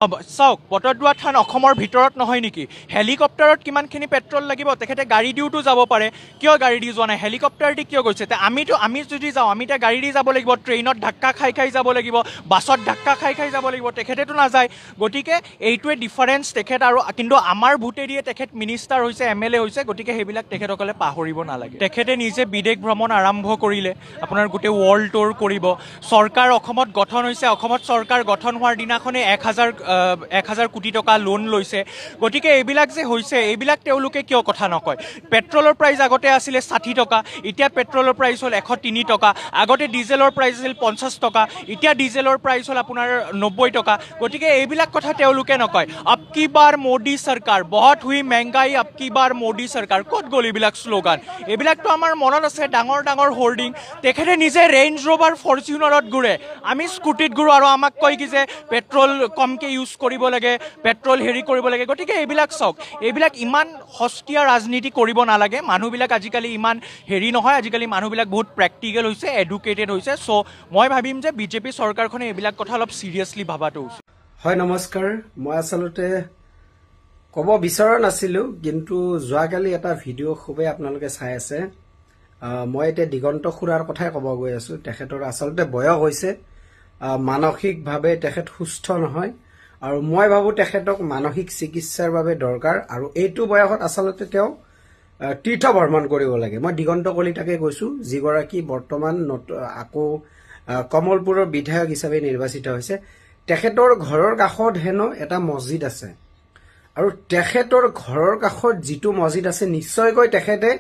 চাওক বটদ্ৰৱা থান অসমৰ ভিতৰত নহয় নেকি? হেলিকপ্টাৰত কিমানখিনি পেট্ৰল লাগিব? তেখেতে গাড়ী দিওতো যাব পাৰে, কিয় গাড়ী দি যোৱা নাই? হেলিকপ্টাৰ দি কিয় গৈছে? আমি যদি যাওঁ আমি এতিয়া গাড়ী দি যাব লাগিব, ট্ৰেইনত ধাক্কা খাই খাই যাব লাগিব, বাছত ধাক্কা খাই খাই যাব লাগিব, তেখেতেতো নাযায়। গতিকে এইটোৱে ডিফাৰেঞ্চ তেখেত আৰু কিন্তু আমাৰ ভোটেদিয়ে তেখেত মিনিষ্টাৰ হৈছে, MLA হৈছে, গতিকে সেইবিলাক তেখেতসকলে পাহৰিব নালাগে। তেখেতে নিজে বিদেশ ভ্ৰমণ আৰম্ভ কৰিলে, আপোনাৰ গোটেই ৱৰ্ল্ড টুৰ কৰিব। চৰকাৰ অসমত গঠন হৈছে, অসমত চৰকাৰ গঠন হোৱাৰ দিনাখনেই 1,000 কোটি টকা লোন লৈছে। গতিকে এইবিলাক যে হৈছে, এইবিলাক তেওঁলোকে কিয় কথা নকয়? পেট্ৰলৰ প্ৰাইচ আগতে আছিলে 60 টকা, এতিয়া পেট্ৰলৰ প্ৰাইচ হ'ল 103 টকা। আগতে ডিজেলৰ প্ৰাইচ আছিল 50 টকা, এতিয়া ডিজেলৰ প্ৰাইচ হ'ল আপোনাৰ 90 টকা। গতিকে এইবিলাক কথা তেওঁলোকে নকয়। আব কি বাৰ মোদী চৰকাৰ, বহুত হুই মেংগাই, আব কি বাৰ মোদী চৰকাৰ। ক'ত গ'ল এইবিলাক শ্লোগান? এইবিলাকতো আমাৰ মনত আছে, ডাঙৰ ডাঙৰ হোৰ্ডিং। তেখেতে নিজে ৰেঞ্জ ৰ'ভাৰ ফৰ্চুনাৰত ঘূৰে, আমি স্কুটিত ঘূৰোঁ, আৰু আমাক কয় কি যে পেট্ৰল কমকৈ ইউজ কৰিব লাগে, পেট্ৰল হেৰি কৰিব লাগে। গতিকে এইবিলাক চাওক, এইবিলাক ইমান সস্তীয়া ৰাজনীতি কৰিব নালাগে। মানুহবিলাক আজিকালি ইমান হেৰি নহয়, আজিকালি মানুহবিলাক বহুত প্ৰেক্টিকেল হৈছে, এডুকেটেড হৈছে। চ' মই ভাবিম যে বিজেপি চৰকাৰখনে এইবিলাক কথা অলপ চিৰিয়াছলি ভাবাটো উচিত। হয়, নমস্কাৰ। মই আচলতে ক'ব বিচৰা নাছিলোঁ, কিন্তু যোৱাকালি এটা ভিডিঅ' খুবেই আপোনালোকে চাই আছে। মই এতিয়া দিগন্ত খুৰাৰ কথাই ক'ব গৈ আছোঁ। তেখেতৰ আচলতে বয়স হৈছে, মানসিকভাৱে তেখেত সুস্থ নহয়, আৰু মই ভাবোঁ তেখেতক মানসিক চিকিৎসাৰ বাবে দৰকাৰ। আৰু এইটো বয়সত আচলতে তেওঁ তীৰ্থ ভ্ৰমণ কৰিব লাগে। মই দিগন্ত কলিতাকে কৈছোঁ, যিগৰাকী বৰ্তমান আকৌ কমলপুৰৰ বিধায়ক হিচাপে নিৰ্বাচিত হৈছে। তেখেতৰ ঘৰৰ কাষত হেনো এটা মছজিদ আছে, আৰু তেখেতৰ ঘৰৰ কাষত যিটো মছজিদ আছে, নিশ্চয়কৈ তেখেতে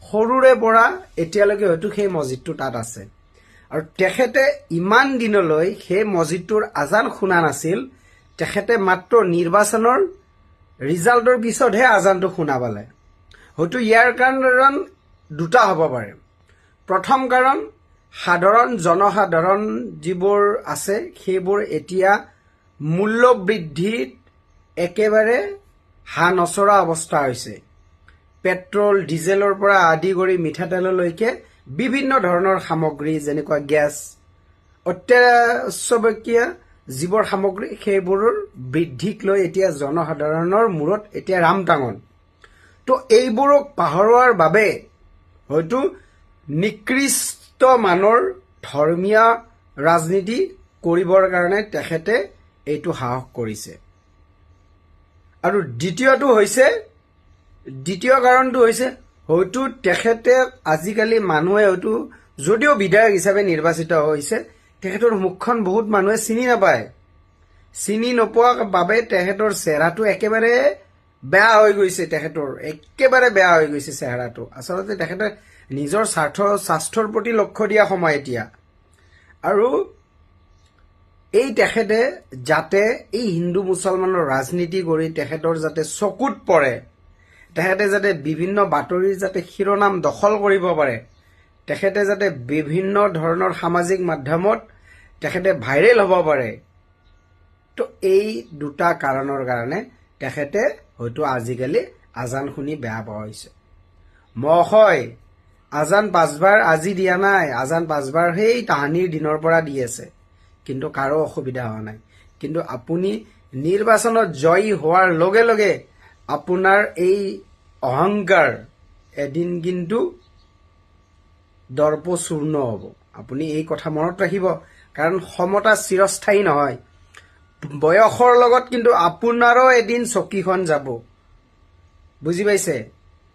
সৰুৰে পৰা এতিয়ালৈকে হয়তো সেই মছজিদটো তাত আছে। আৰু তেখেতে ইমান দিনলৈ সেই মছজিদটোৰ আজান শুনা নাছিল। তেখেতে মাত্ৰ নিৰ্বাচনৰ ৰিজাল্টৰ পিছতহে আজানটো শুনা পালে। হয়তো ইয়াৰ কাৰণ দুটা হ'ব পাৰে। প্ৰথম কাৰণ, সাধাৰণ জনসাধাৰণ যিবোৰ আছে সেইবোৰ এতিয়া মূল্য বৃদ্ধিত একেবাৰে হা নচৰা অৱস্থা হৈছে। পেট্ৰল, ডিজেলৰ পৰা আদি কৰি মিঠাতেললৈকে বিভিন্ন ধৰণৰ সামগ্ৰী, যেনেকুৱা গেছ, অত্যাৱশ্যকীয় যিবোৰ সামগ্ৰী, সেইবোৰৰ বৃদ্ধিক লৈ এতিয়া জনসাধাৰণৰ মূৰত এতিয়া ৰামটাঙন। তো এইবোৰক পাহৰোৱাৰ বাবে হয়তো নিকৃষ্ট মানৰ ধৰ্মীয় ৰাজনীতি কৰিবৰ কাৰণে তেখেতে এইটো সাহস কৰিছে। আৰু দ্বিতীয় কাৰণটো হৈছে হয়তো তেখেতে আজিকালি মানুহে হয়তো যদিও বিধায়ক হিচাপে নিৰ্বাচিত হৈছে, তেখেতৰ মুখখন বহুত মানুহে চিনি নাপায়। চিনি নোপোৱাৰ বাবে তেখেতৰ চেহেৰাটো একেবাৰে বেয়া হৈ গৈছে। তেখেতৰ একেবাৰে বেয়া হৈ গৈছে চেহেৰাটো। আচলতে তেখেতে নিজৰ স্বাস্থ্যৰ প্ৰতি লক্ষ্য দিয়া সময় এতিয়া। আৰু তেখেতে যাতে এই হিন্দু মুছলমানৰ ৰাজনীতি কৰি তেখেতৰ যাতে চকুত পৰে, তেখেতে যাতে বিভিন্ন বাতৰিৰ যাতে শিৰোনাম দখল কৰিব পাৰে, তেখেতে যাতে বিভিন্ন ধৰণৰ সামাজিক মাধ্যমত তেখেতে ভাইৰেল হ'ব পাৰে, তো এই দুটা কাৰণৰ কাৰণে তেখেতে হয়তো আজিকালি আজান শুনি বেয়া পোৱা হৈছে। মহয় আজান 5 বাৰ আজি দিয়া নাই, আজান 5 বাৰ সেই তাহানিৰ দিনৰ পৰা দি আছে, কিন্তু কাৰো অসুবিধা হোৱা নাই। কিন্তু আপুনি নিৰ্বাচনত জয়ী হোৱাৰ লগে লগে আপোনাৰ এই অহংকাৰ এদিন কিন্তু দৰ্পচূৰ্ণ হ'ব। আপুনি এই কথা মনত ৰাখিব, কাৰণ সমতা চিৰস্থায়ী নহয়। বয়সৰ লগত কিন্তু আপোনাৰো এদিন চকীখন যাব, বুজি পাইছে?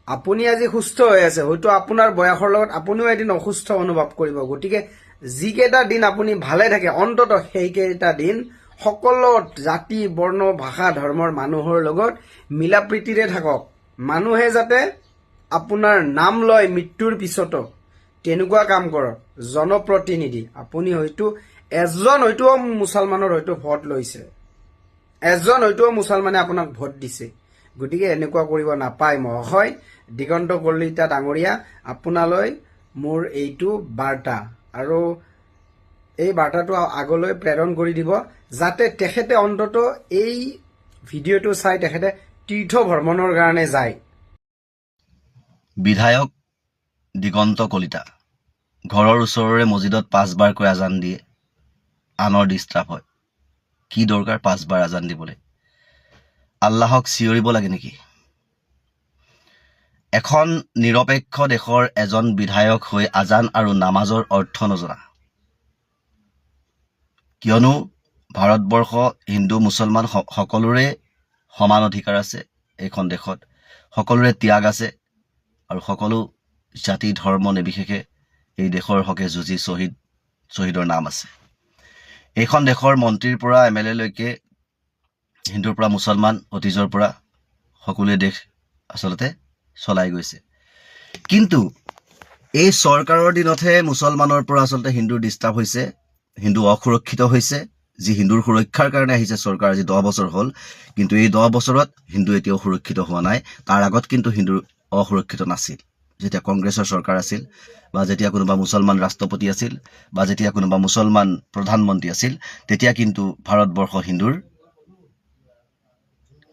আপুনি আজি সুস্থ হৈ আছে, হয়তো আপোনাৰ বয়সৰ লগত আপুনিও এদিন অসুস্থ অনুভৱ কৰিব। গতিকে যিকেইটা দিন আপুনি ভালে থাকে, অন্ততঃ সেইকেইটা দিন সকলো জাতি, বৰ্ণ, ভাষা, ধৰ্মৰ মানুহৰ লগত মিলা প্ৰীতিৰে থাকক। মানুহে যাতে আপোনাৰ নাম লয় মৃত্যুৰ পিছতো, তেনেকুৱা কাম কৰক। জনপ্ৰতিনিধি আপুনি হয়তো মুছলমানৰ হয়তো ভোট লৈছে, হয়তো মুছলমানে আপোনাক ভোট দিছে। গতিকে এনেকুৱা কৰিব নাপায়। মহয় দিগন্ত কলিতা ডাঙৰীয়া, আপোনালৈ মোৰ এইটো বাৰ্তা, আৰু এই বাৰ্তাটো আগলৈ প্ৰেৰণ কৰি দিব, যাতে তেখেতে অন্ততঃ এই ভিডিঅ'টো চাই তেখেতে তীৰ্থ ভ্ৰমণৰ কাৰণে যায়। বিধায়ক দিগন্ত কলিতা ঘৰৰ ওচৰৰে মছজিদত 5 বাৰকৈ আজান দিয়ে, আনৰ ডিষ্টাৰ্ব হয়। কি দৰকাৰ 5 বাৰ আজান দিবলৈ? আল্লাহক চিঞৰিব লাগে নেকি? এখন নিৰপেক্ষ দেশৰ এজন বিধায়ক হৈ আজান আৰু নামাজৰ অৰ্থ নজনা। কিয়নো ভাৰতবৰ্ষ হিন্দু মুছলমান সকলোৰে সমান অধিকাৰ আছে। এইখন দেশত সকলোৰে ত্যাগ আছে আৰু সকলো জাতি ধৰ্ম নিৰ্বিশেষে এই দেশৰ হকে যুঁজি শ্বহীদৰ নাম আছে। এইখন দেশৰ মন্ত্ৰীৰ পৰা MLA লৈকে হিন্দুৰ পৰা মুছলমান, অতীজৰ পৰা সকলোৱে দেশ আচলতে চলাই গৈছে। কিন্তু এই চৰকাৰৰ দিনতহে মুছলমানৰ পৰা আচলতে হিন্দুৰ ডিষ্টাৰ্ব হৈছে, হিন্দু অসুৰক্ষিত হৈছে। যি হিন্দুৰ সুৰক্ষাৰ কাৰণে আহিছে চৰকাৰ, আজি 10 বছৰ হ'ল, কিন্তু এই 10 বছৰত হিন্দু এতিয়াও সুৰক্ষিত হোৱা নাই। তাৰ আগত কিন্তু হিন্দু অসুৰক্ষিত নাছিল। যেতিয়া কংগ্ৰেছৰ চৰকাৰ আছিল, বা যেতিয়া কোনোবা মুছলমান ৰাষ্ট্ৰপতি আছিল, বা যেতিয়া কোনোবা মুছলমান প্ৰধানমন্ত্ৰী আছিল, তেতিয়া কিন্তু ভাৰতবৰ্ষ হিন্দুৰ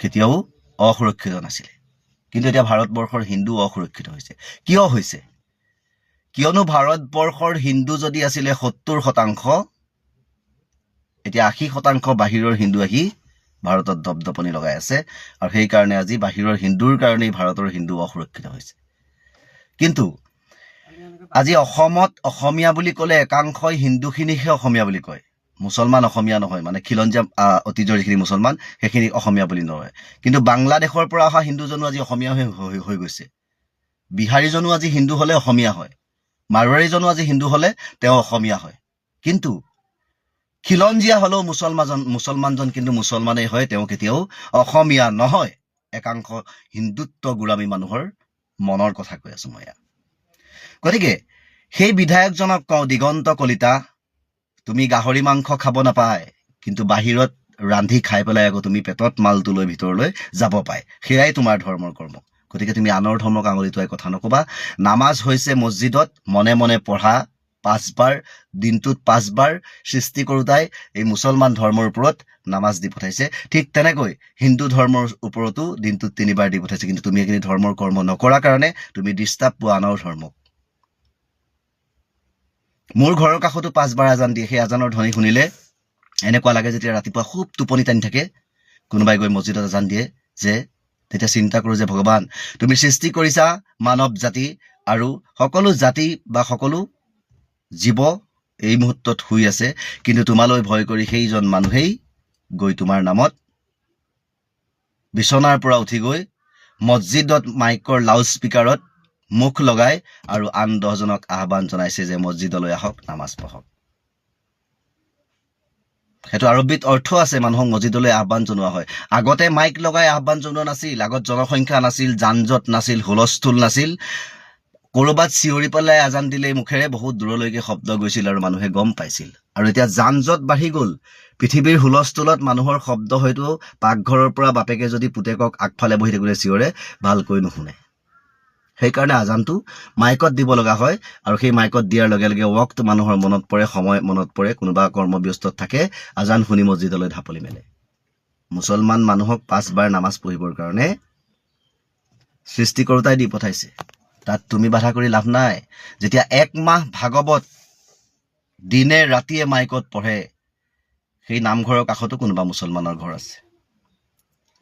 কেতিয়াও অসুৰক্ষিত নাছিলে। কিন্তু এতিয়া ভাৰতবৰ্ষৰ হিন্দু অসুৰক্ষিত হৈছে। কিয় হৈছে? কিয়নো ভাৰতবৰ্ষৰ হিন্দু যদি আছিলে 70%, এতিয়া 80% বাহিৰৰ হিন্দু আহি ভাৰতত দপদপনি লগাই আছে। আৰু সেইকাৰণে আজি বাহিৰৰ হিন্দুৰ কাৰণেই ভাৰতৰ হিন্দু অসুৰক্ষিত হৈছে। কিন্তু আজি অসমত অসমীয়া বুলি ক'লে একাংশই হিন্দুখিনিকহে অসমীয়া বুলি কয়, মুছলমান অসমীয়া নহয়। মানে খিলঞ্জীয়া অতীজৰ যিখিনি মুছলমান সেইখিনি অসমীয়া বুলি নকয়। কিন্তু বাংলাদেশৰ পৰা অহা হিন্দুজনো আজি অসমীয়া হৈ গৈছে। বিহাৰীজনো আজি হিন্দু হ'লে অসমীয়া হয়, মাৰোৱাৰীজনো আজি হিন্দু হ'লে তেওঁ অসমীয়া হয়। কিন্তু খিলঞ্জীয়া হ'লেও মুছলমানজন কিন্তু মুছলমানেই হয়, তেওঁ কেতিয়াও অসমীয়া নহয়। একাংশ হিন্দুত্ব গোলামী মানুহৰ মনৰ কথা কৈ আছো মই। গতিকে সেই বিধায়কজনক কওঁ, দিগন্ত কলিতা, তুমি গাহৰি মাংস খাব নাপায়, কিন্তু বাহিৰত ৰান্ধি খাই পেলাই আকৌ তুমি পেটত মালটো লৈ ভিতৰলৈ যাব পায়। সেয়াই তোমাৰ ধৰ্মৰ কৰ্ম। গতিকে তুমি আনৰ ধৰ্মক আঙুলি টোৱাই কথা নকবা। নামাজ হৈছে মছজিদত মনে মনে পঢ়া 5 বাৰ, দিনটোত 5 বাৰ। সৃষ্টিকৰোতাই এই মুছলমান ধৰ্মৰ ওপৰত নামাজ দি পঠাইছে, ঠিক তেনেকৈ হিন্দু ধৰ্মৰ ওপৰতো দিনটোত 3 বাৰ দি পঠাইছে। কিন্তু তুমি এইখিনি ধৰ্মৰ কৰ্ম নকৰাৰ কাৰণে তুমি ডিষ্টাৰ্ব পোৱা আনৰ ধৰ্মক। মোৰ ঘৰৰ কাষতো 5 বাৰ আজান দিয়ে। সেই আজানৰ ধ্বনি শুনিলে এনেকুৱা লাগে যেতিয়া ৰাতিপুৱা খুব টোপনি টানি থাকে, কোনোবাই গৈ মছজিদত আজান দিয়ে, যে তেতিয়া চিন্তা কৰোঁ যে ভগৱান, তুমি সৃষ্টি কৰিছা মানৱ জাতি, আৰু সকলো জাতি বা সকলো জীৱ এই মুহূৰ্তত শুই আছে, কিন্তু তোমালৈ ভয় কৰি সেইজন মানুহেই গৈ তোমাৰ নামত বিচনাৰ পৰা উঠি গৈ মছজিদত মাইকৰ লাউড স্পীকাৰত মুখ লগাই আৰু আন 10 জনক আহ্বান জনাইছে যে মছজিদলৈ আহক, নামাজ পঢ়ক। সেইটো আৰবিত অৰ্থ আছে, মানুহক মছজিদলৈ আহ্বান জনোৱা হয়। আগতে মাইক লগাই আহ্বান জনোৱা নাছিল। আগত জনসংখ্যা নাছিল, যান-জঁট নাছিল, হুলস্থুল নাছিল। ক'ৰবাত চিঞৰি পেলাই আজান দিলেই মুখেৰে বহুত দূৰলৈকে শব্দ গৈছিল আৰু মানুহে গম পাইছিল। আৰু এতিয়া যান-জঁট বাঢ়ি গ'ল। পৃথিৱীৰ হুলস্থুলত মানুহৰ শব্দ হয়তো পাকঘৰৰ পৰা বাপেকে যদি পুতেকক আগফালে বহি থাকিলে চিঞৰে, ভালকৈ নুশুনে। সেইকাৰণে আজানটো মাইকত দিব লগা হয়। আৰু সেই মাইকত দিয়াৰ লগে লগে ৱক্ত মানুহৰ মনত পৰে, সময় মনত পৰে। কোনোবা কৰ্মব্যস্তত থাকে, আজান শুনি মছজিদলৈ ঢাপলি মেলে। মুছলমান মানুহক 5 বাৰ নামাজ পঢ়িবৰ কাৰণে সৃষ্টিকৰোতাই দি পঠাইছে। তাত তুমি বাধা কৰি লাভ নাই। যেতিয়া 1 মাহ ভাগৱত দিনে ৰাতিয়ে মাইকত পঢ়ে, সেই নামঘৰৰ কাষতো কোনোবা মুছলমানৰ ঘৰ আছে।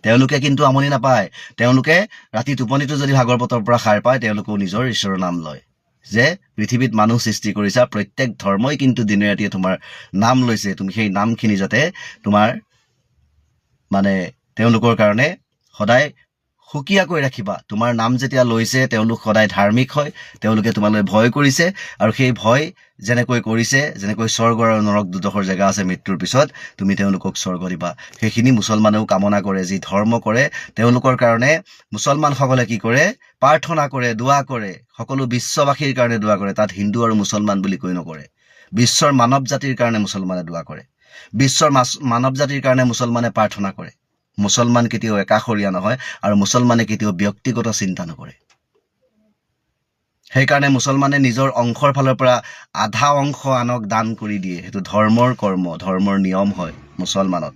তেওঁলোকে কিন্তু আমনি নাপায়। তেওঁলোকে ৰাতি টোপনিটো যদি ভাগৱতৰ পৰা সাৰ পায়, তেওঁলোকেও নিজৰ ঈশ্বৰৰ নাম লয়, যে পৃথিৱীত মানুহ সৃষ্টি কৰিছা, প্ৰত্যেক ধৰ্মই কিন্তু দিনে ৰাতিয়ে তোমাৰ নাম লৈছে। তুমি সেই নামখিনি যাতে তোমাৰ তেওঁলোকৰ কাৰণে সদায় সুকীয়াকৈ ৰাখিবা। তোমাৰ নাম যেতিয়া লৈছে, তেওঁলোক সদায় ধাৰ্মিক হয়, তেওঁলোকে তোমালৈ ভয় কৰিছে। আৰু সেই ভয় যেনেকৈ কৰিছে, যেনেকৈ স্বৰ্গ আৰু নৰক দুডোখৰ জেগা আছে, মৃত্যুৰ পিছত তুমি তেওঁলোকক স্বৰ্গ দিবা। সেইখিনি মুছলমানেও কামনা কৰে। যি ধৰ্ম কৰে তেওঁলোকৰ কাৰণে মুছলমানসকলে কি কৰে? প্ৰাৰ্থনা কৰে, দোৱা কৰে। সকলো বিশ্ববাসীৰ কাৰণে দোৱা কৰে। তাত হিন্দু আৰু মুছলমান বুলি কৈ নকৰে। বিশ্বৰ মানৱ জাতিৰ কাৰণে মুছলমানে দোৱা কৰে। বিশ্বৰ মানৱ জাতিৰ কাৰণে মুছলমানে প্ৰাৰ্থনা কৰে। মুছলমান কেতিয়াও একাষৰীয়া নহয়, আৰু মুছলমানে কেতিয়াও ব্যক্তিগত চিন্তা নকৰে। সেইকাৰণে মুছলমানে নিজৰ অংশৰ ফালৰ পৰা আধা অংশ আনক দান কৰি দিয়ে। সেইটো ধৰ্মৰ কৰ্ম, ধৰ্মৰ নিয়ম হয় মুছলমানত।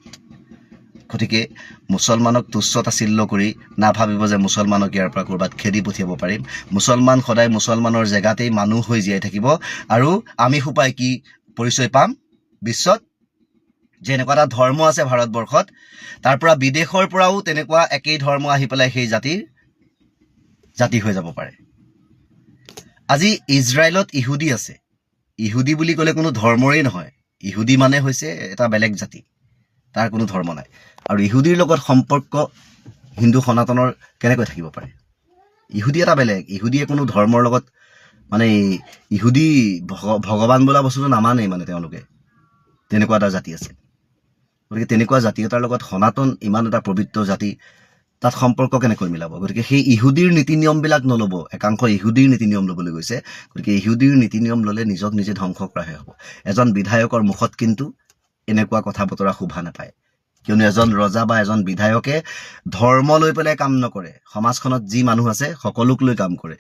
গতিকে মুছলমানক তুচ্ছ তাচ্ছিল্য কৰি নাভাবিব যে মুছলমানক ইয়াৰ পৰা ক'ৰবাত খেদি পঠিয়াব পাৰিম। মুছলমান সদায় মুছলমানৰ জেগাতেই মানুহ হৈ জীয়াই থাকিব। আৰু আমি সোপাই কি পৰিচয় পাম বিশ্বত? যে এনেকুৱা এটা ধৰ্ম আছে ভাৰতবৰ্ষত, তাৰ পৰা বিদেশৰ পৰাও তেনেকুৱা একেই ধৰ্ম আহি পেলাই সেই জাতি হৈ যাব পাৰে। আজি ইজৰাইলত ইহুদী আছে। ইহুদী বুলি ক'লে কোনো ধৰ্মৰেই নহয়। ইহুদী মানে হৈছে এটা বেলেগ জাতি, তাৰ কোনো ধৰ্ম নাই। আৰু ইহুদীৰ লগত সম্পৰ্ক হিন্দু সনাতনৰ কেনেকৈ থাকিব পাৰে? ইহুদী এটা বেলেগ, ইহুদীয়ে কোনো ধৰ্মৰ লগত মানে ইহুদী ভগৱান বোলা বস্তুটো নামানেই, মানে তেওঁলোকে তেনেকুৱা এটা জাতি আছে। গতিকে তেনেকুৱা জাতি এটাৰ লগত সনাতন ইমান এটা পবিত্ৰ জাতি, তাত সম্পৰ্ক কেনেকৈ মিলাব? গতিকে সেই ইহুদীৰ নীতি নিয়মবিলাক নল'ব। একাংশ ইহুদীৰ নীতি নিয়ম ল'বলৈ গৈছে। গতিকে ইহুদীৰ নীতি নিয়ম ল'লে নিজক নিজে ধ্বংস কৰাহে হ'ব। এজন বিধায়কৰ মুখত কিন্তু এনেকুৱা কথা বতৰা শোভা নাপায়, কিয়নো এজন ৰজা বা এজন বিধায়কে ধৰ্ম লৈ পেলাই কাম নকৰে। সমাজখনত যি মানুহ আছে সকলোক লৈ কাম কৰে।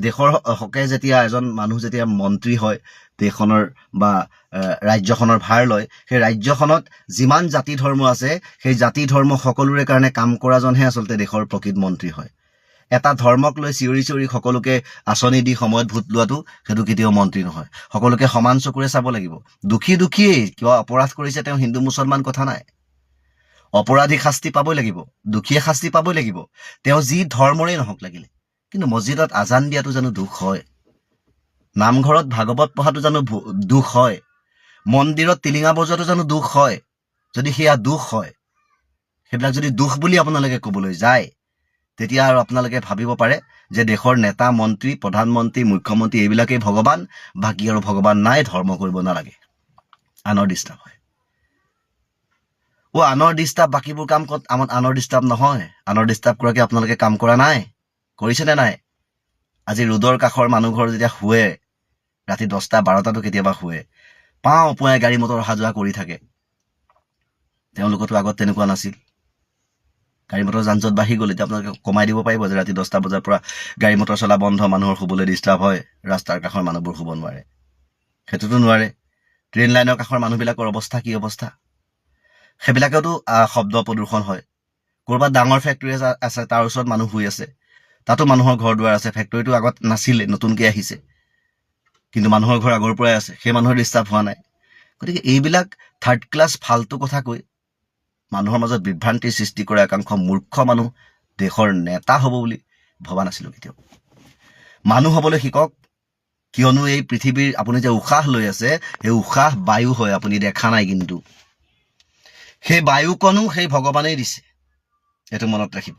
দেশৰ হকে যেতিয়া এজন মানুহ যেতিয়া মন্ত্ৰী হয়, দেশখনৰ বা ৰাজ্যখনৰ ভাৰ লয়, সেই ৰাজ্যখনত যিমান জাতি ধৰ্ম আছে সেই জাতি ধৰ্ম সকলোৰে কাৰণে কাম কৰাজনহে আচলতে দেশৰ প্ৰকৃত মন্ত্ৰী হয়। এটা ধৰ্মক লৈ চিঞৰি চিঞৰি সকলোকে আঁচনি দি সময়ত ভোট লোৱাটো, সেইটো কেতিয়াও মন্ত্ৰী নহয়। সকলোকে সমান চকুৰে চাব লাগিব। দোষীয়েই কিবা অপৰাধ কৰিছে, তেওঁ হিন্দু মুছলমান কথা নাই। অপৰাধী শাস্তি পাবই লাগিব, দোষীয়ে শাস্তি পাবই লাগিব, তেওঁ যি ধৰ্মৰেই নহওক লাগিলে। কিন্তু মছজিদত আজান দিয়াটো জানো দোষ হয়? নামঘৰত ভাগৱত পঢ়াটো জানো দোষ হয়? মন্দিৰত টিলিঙা বজোৱাটো জানো দোষ হয়? যদি সেয়া দোষ হয়, সেইবিলাক যদি দোষ বুলি আপোনালোকে ক'বলৈ যায়, তেতিয়া আৰু আপোনালোকে ভাবিব পাৰে যে দেশৰ নেতা মন্ত্ৰী, প্ৰধানমন্ত্ৰী, মুখ্যমন্ত্ৰী এইবিলাকেই ভগৱান, বাকী আৰু ভগৱান নাই, ধৰ্ম কৰিব নালাগে। আনৰ ডিষ্টাৰ্ব হয়। আনৰ ডিষ্টাৰ্ব, বাকীবোৰ কাম ক'ত আনৰ ডিষ্টাৰ্ব নহয়? আনৰ ডিষ্টাৰ্ব কৰাকে আপোনালোকে কাম কৰা নাই? কৰিছেনে নাই? আজি ৰোডৰ কাষৰ মানুহঘৰ যেতিয়া শুৱে, ৰাতি 10টা 12টাতো কেতিয়াবা শুৱে, পাওঁ পুৱাই গাড়ী মটৰ অহা যোৱা কৰি থাকে। তেওঁলোকতো আগত তেনেকুৱা নাছিল। গাড়ী মটৰ যান জঁট বাঢ়ি গ'ল। এতিয়া আপোনালোকে কমাই দিব পাৰিব যে ৰাতি 10টা বজাৰ পৰা গাড়ী মটৰ চলা বন্ধ, মানুহৰ শুবলৈ ডিষ্টাৰ্ব হয়, ৰাস্তাৰ কাষৰ মানুহবোৰ শুব নোৱাৰে? সেইটোতো নোৱাৰে। ট্ৰেইন লাইনৰ কাষৰ মানুহবিলাকৰ অৱস্থা কি অৱস্থা? সেইবিলাকেওতো শব্দ প্ৰদূষণ হয়। ক'ৰবাত ডাঙৰ ফেক্টৰী আছে, তাৰ ওচৰত মানুহ শুই আছে, তাতো মানুহৰ ঘৰ দুৱাৰ আছে। ফেক্টৰীটো আগত নাছিলে, নতুনকৈ আহিছে, কিন্তু মানুহৰ ঘৰ আগৰ পৰাই আছে, সেই মানুহৰ ডিষ্টাৰ্ব হোৱা নাই। গতিকে এইবিলাক থাৰ্ড ক্লাছ ফাল্টু কথা কৈ মানুহৰ মাজত বিভ্ৰান্তিৰ সৃষ্টি কৰা একাংশ মূৰ্খ মানুহ দেশৰ নেতা হ'ব বুলি ভবা নাছিলোঁ কেতিয়াও। মানুহ হ'বলৈ শিকক, কিয়নো এই পৃথিৱীৰ আপুনি যে উশাহ লৈ আছে, সেই উশাহ বায়ু হয়, আপুনি দেখা নাই, কিন্তু সেই বায়ুকণো সেই ভগৱানেই দিছে। এইটো মনত ৰাখিব।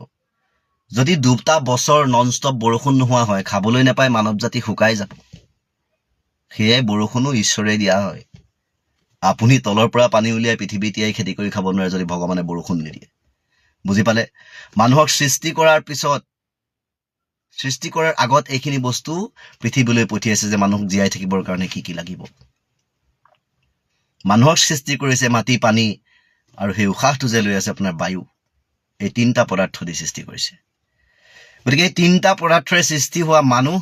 যদি 2টা বছৰ নন ষ্টপ বৰষুণ নোহোৱা হয়, খাবলৈ নাপায়, মানৱ জাতি শুকাই যাব। সেয়াই বৰষুণো ঈশ্বৰে দিয়া হয়। আপুনি তলৰ পৰা পানী উলিয়াই পৃথিৱী তিয়াই খেতি কৰি খাব নোৱাৰে যদি ভগৱানে বৰষুণ নিদিয়ে। বুজি পালে? মানুহক সৃষ্টি কৰাৰ পিছত, সৃষ্টি কৰাৰ আগত এইখিনি বস্তু পৃথিৱীলৈ পঠিয়াইছে যে মানুহক জীয়াই থাকিবৰ কাৰণে কি কি লাগিব। মানুহক সৃষ্টি কৰিছে মাটি, পানী আৰু সেই উশাহটো যে লৈ আছে আপোনাৰ বায়ু। এই 3টা পদাৰ্থ দি সৃষ্টি কৰিছে। গতিকে এই 3টা পদাৰ্থৰে সৃষ্টি হোৱা মানুহ,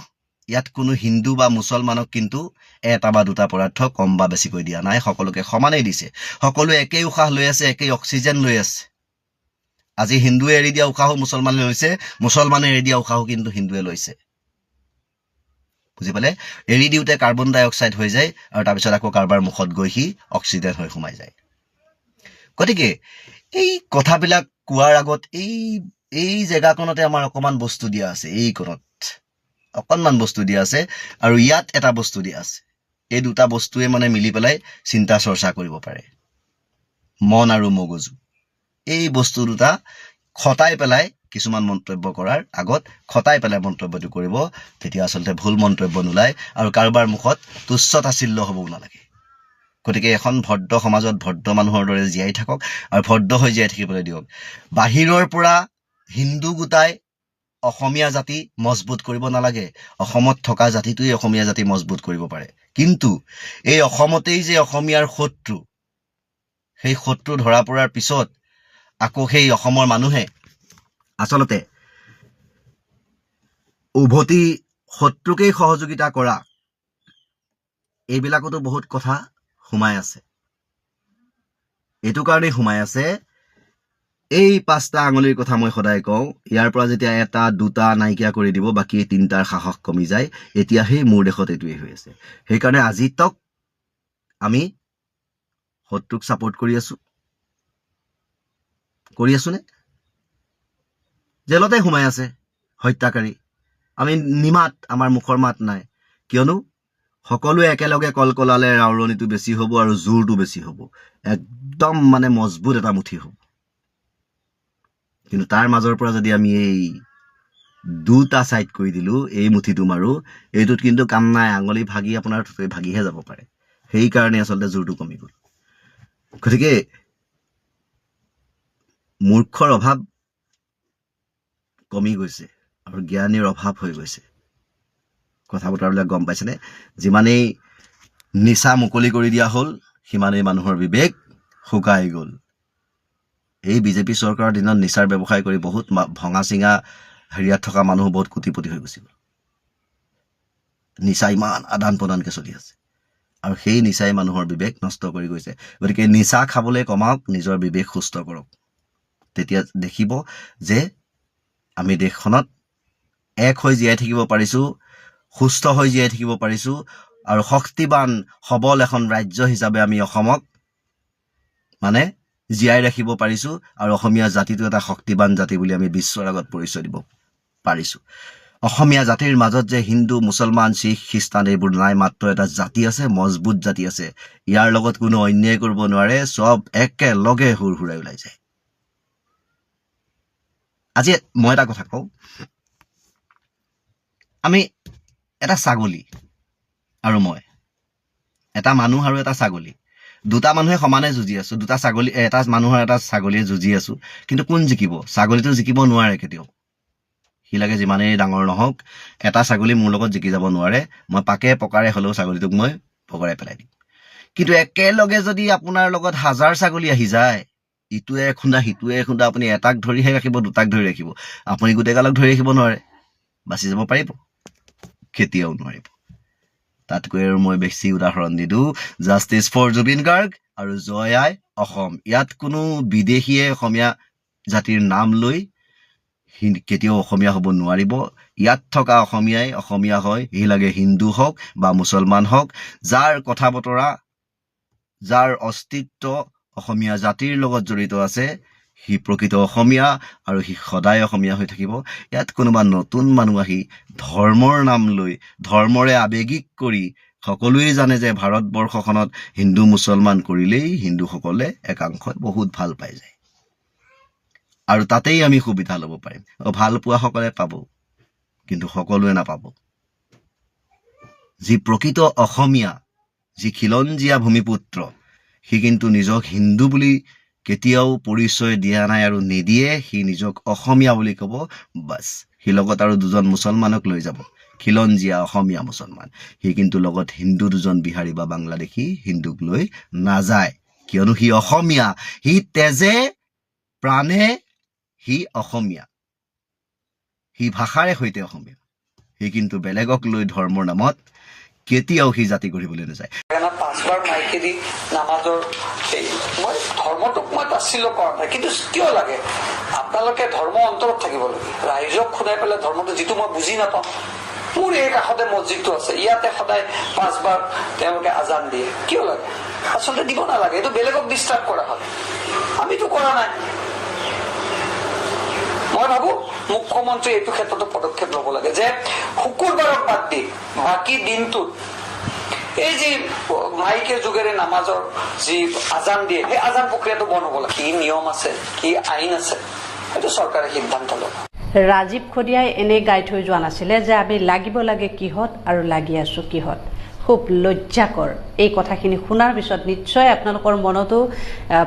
ইয়াত কোনো হিন্দু বা মুছলমানক কিন্তু 1 বা 2টা পদাৰ্থ কম বা বেছিকৈ দিয়া নাই। সকলোকে সমানেই দিছে। সকলোৱে একেই উশাহ লৈ আছে, একেই অক্সিজেন লৈ আছে। আজি হিন্দুৱে এৰি দিয়া উশাহো মুছলমানে লৈছে, মুছলমানে এৰি দিয়া উশাহো কিন্তু হিন্দুৱে লৈছে। বুজি পালে? এৰি দিওঁতে কাৰ্বন ডাই অক্সাইড হৈ যায়, আৰু তাৰপিছত আকৌ কাৰোবাৰ মুখত গৈ সি অক্সিজেন হৈ সোমাই যায়। গতিকে এই কথাবিলাক কোৱাৰ আগত এই জেগাকণতে আমাৰ অকণমান বস্তু দিয়া আছে, এইকণত অকণমান বস্তু দিয়া আছে, আৰু ইয়াত এটা বস্তু দিয়া আছে। এই 2টা বস্তুৱে মানে মিলি পেলাই চিন্তা চৰ্চা কৰিব পাৰে, মন আৰু মগজু। এই বস্তু 2টা খটাই পেলাই কিছুমান মন্তব্য কৰাৰ আগত খটাই পেলাই মন্তব্যটো কৰিব, তেতিয়া আচলতে ভুল মন্তব্য নোলায় আৰু কাৰোবাৰ মুখত তুচ্ছ তাচ্ছিল্য হ'বও নালাগে। গতিকে এখন ভদ্ৰ সমাজত ভদ্ৰ মানুহৰ দৰে জীয়াই থাকক, আৰু ভদ্ৰ হৈ জীয়াই থাকিবলৈ দিয়ক। বাহিৰৰ পৰা হিন্দু গোটাই অসমীয়া জাতি মজবুত কৰিব নালাগে। অসমত থকা জাতিটোৱে অসমীয়া জাতি মজবুত কৰিব পাৰে। কিন্তু এই অসমতেই যে অসমীয়াৰ শত্ৰু, সেই শত্ৰু ধৰা পৰাৰ পিছত আকৌ সেই অসমৰ মানুহে আচলতে উভতি শত্ৰুকেই সহযোগিতা কৰা, এইবিলাকতো বহুত কথা সোমাই আছে। এইটো কাৰণেই সোমাই আছে, এই 5টা আঙুলিৰ কথা মই সদায় কওঁ, ইয়াৰ পৰা যেতিয়া 1, 2টা নাইকিয়া কৰি দিব, বাকী 3টাৰ সাহস কমি যায়। এতিয়া সেই মোৰ দেশত এইটোৱেই হৈ আছে। সেইকাৰণে আজি তক আমি শত্ৰুক ছাপোৰ্ট কৰি আছোনে? জেলতে সোমাই আছে হত্যাকাৰী। আমি নিমাত, আমাৰ মুখৰ মাত নাই, কিয়নো সকলোৱে একেলগে কলকলালে ৰাউৰণিটো বেছি হ'ব আৰু জোৰটো বেছি হ'ব, একদম মানে মজবুত এটা মুঠি হ'ব। কিন্তু তাৰ মাজৰ পৰা যদি আমি এই দুটা ছাইড কৰি দিলোঁ, এই মুঠিটো মাৰোঁ, এইটোত কিন্তু কাম নাই, আঙুলি ভাগি আপোনাৰ ভাগিহে যাব পাৰে। সেইকাৰণে আচলতে জোৰটো কমি গ'ল। গতিকে মূৰ্খৰ অভাৱ কমি গৈছে আৰু জ্ঞানীৰ অভাৱ হৈ গৈছে। কথা বতৰাবিলাক গম পাইছেনে? যিমানেই নিচা মুকলি কৰি দিয়া হ'ল, সিমানেই মানুহৰ বিবেক শুকাই গ'ল। এই বিজেপি চৰকাৰৰ দিনত নিচাৰ ব্যৱসায় কৰি বহুত ভঙা চিঙা হেৰিয়াত থকা মানুহ বহুত কোটিপতি হৈ গুচি গ'ল। নিচা ইমান আদান প্ৰদানকৈ চলি আছে আৰু সেই নিচাই মানুহৰ বিবেক নষ্ট কৰি গৈছে। গতিকে নিচা খাবলৈ কমাওক, নিজৰ বিবেক সুস্থ কৰক। তেতিয়া দেখিব যে আমি দেশখনত এক হৈ জীয়াই থাকিব পাৰিছোঁ, সুস্থ হৈ জীয়াই থাকিব পাৰিছোঁ আৰু শক্তিবান সবল এখন ৰাজ্য হিচাপে আমি অসমক মানে জীয়াই ৰাখিব পাৰিছোঁ আৰু অসমীয়া জাতিটো এটা শক্তিবান জাতি বুলি আমি বিশ্বৰ আগত পৰিচয় দিব পাৰিছোঁ। অসমীয়া জাতিৰ মাজত যে হিন্দু, মুছলমান, শিখ, খ্ৰীষ্টান এইবোৰ নাই, মাত্ৰ এটা জাতি আছে, মজবুত জাতি আছে। ইয়াৰ লগত কোনো অন্যায় কৰিব নোৱাৰে, চব একেলগে হুৰহুৰাই ওলাই যায়। আজি মই এটা কথা কওঁ, আমি এটা ছাগলী আৰু মই, এটা মানুহ আৰু এটা ছাগলী, দুটা মানুহে সমানে যুঁজি আছো। দুটা ছাগলী, এটা মানুহৰ এটা ছাগলীয়ে যুঁজি আছো, কিন্তু কোন জিকিব? ছাগলীটো জিকিব নোৱাৰে কেতিয়াও। সি লাগে যিমানেই ডাঙৰ নহওক, এটা ছাগলী মোৰ লগত জিকি যাব নোৱাৰে। মই পাকে পকাৰে হ'লেও ছাগলীটোক মই পকৰাই পেলাই দিম। কিন্তু একেলগে যদি আপোনাৰ লগত 1000 ছাগলী আহি যায়, ইটোৱে খুন্দা সিটোৱে খুন্দা, আপুনি এটাক ধৰিহে ৰাখিব, দুটাক ধৰি ৰাখিব, আপুনি গোটেইগালক ধৰি ৰাখিব নোৱাৰে। বাচি যাব পাৰিব? কেতিয়াও নোৱাৰিব। তাতকৈ আৰু মই বেছি উদাহৰণ নিদিওঁ। জাষ্টিছ ফৰ জুবিন গাৰ্গ আৰু জয় আই অসম। ইয়াত কোনো বিদেশীয়ে অসমীয়া জাতিৰ নাম লৈ কেতিয়াও অসমীয়া হ'ব নোৱাৰিব। ইয়াত থকা অসমীয়াই অসমীয়া হয়, সি লাগে হিন্দু হওক বা মুছলমান হওক। যাৰ কথা বতৰা, যাৰ অস্তিত্ব অসমীয়া জাতিৰ লগত জড়িত আছে, সি প্ৰকৃত অসমীয়া আৰু সি সদায় অসমীয়া হৈ থাকিব। ইয়াত কোনোবা নতুন মানুহ আহি ধৰ্মৰ নাম লৈ, ধৰ্মৰে আৱেগিক কৰি, সকলোৱে জানে যে ভাৰতবৰ্ষখনত হিন্দু মুছলমান কৰিলেই হিন্দুসকলে একাংশই বহুত ভাল পাই যায় আৰু তাতেই আমি সুবিধা ল'ব পাৰিম। ভাল পোৱাসকলে পাব, কিন্তু সকলোৱে নাপাব। যি প্ৰকৃত অসমীয়া, যি খিলঞ্জীয়া ভূমিপুত্ৰ, সি কিন্তু নিজক হিন্দু বুলি কেতিয়াও পৰিচয় দিয়া নাই আৰু নিদিয়ে। সি নিজক অসমীয়া বুলি ক'ব, বাছ। সি লগত আৰু দুজন মুছলমানক লৈ যাব, খিলঞ্জীয়া অসমীয়া মুছলমান। সি কিন্তু লগত হিন্দু দুজন বিহাৰী বা বাংলাদেশী হিন্দুক লৈ নাযায়, কিয়নো সি অসমীয়া। সি তেজে প্ৰাণে সি অসমীয়া, সি ভাষাৰে সৈতে অসমীয়া। সি কিন্তু বেলেগক লৈ ধৰ্মৰ নামত কেতিয়াও সি জাতি গঢ়িবলৈ নাযায়। 5বাৰ মাইকেদি নামাজৰ মই ধৰ্মটোক মই তাচ্ছিল্য কৰা নাই, কিন্তু কিয় লাগে? আপোনালোকে ধৰ্ম অন্তৰত থাকিব লাগে। ৰাইজক খুদাই পেলাই ধৰ্মটো, যিটো মই বুজি নাপাওঁ। মোৰ এই কাষতে মছজিদটো আছে, ইয়াতে সদায় 5বাৰ তেওঁলোকে আজান দিয়ে, কিয় লাগে? আচলতে দিব নালাগে, এইটো বেলেগক ডিষ্টাৰ্ব কৰা হয়, আমিতো কৰা নাই। মই ভাবো মুখ্যমন্ত্ৰী এইটো ক্ষেত্ৰতো পদক্ষেপ ল'ব লাগে যে শুকুৰবাৰক বাদ দি বাকী দিনটোত এই যি মাইকে যোগেৰে নামাজৰ যি আজান দিয়ে, সেই আজান প্ৰক্ৰিয়াটো বন্ধ হ'ব লাগে। কি নিয়ম আছে, কি আইন আছে, সেইটো চৰকাৰে সিদ্ধান্ত ল'ব। ৰাজীৱ খদিয়াই এনে গাই থৈ যোৱা নাছিলে যে আমি লাগিব লাগে কিহত আৰু লাগি আছো কিহত। খুব লজ্জাকৰ। এই কথাখিনি শুনাৰ পিছত নিশ্চয় আপোনালোকৰ মনতো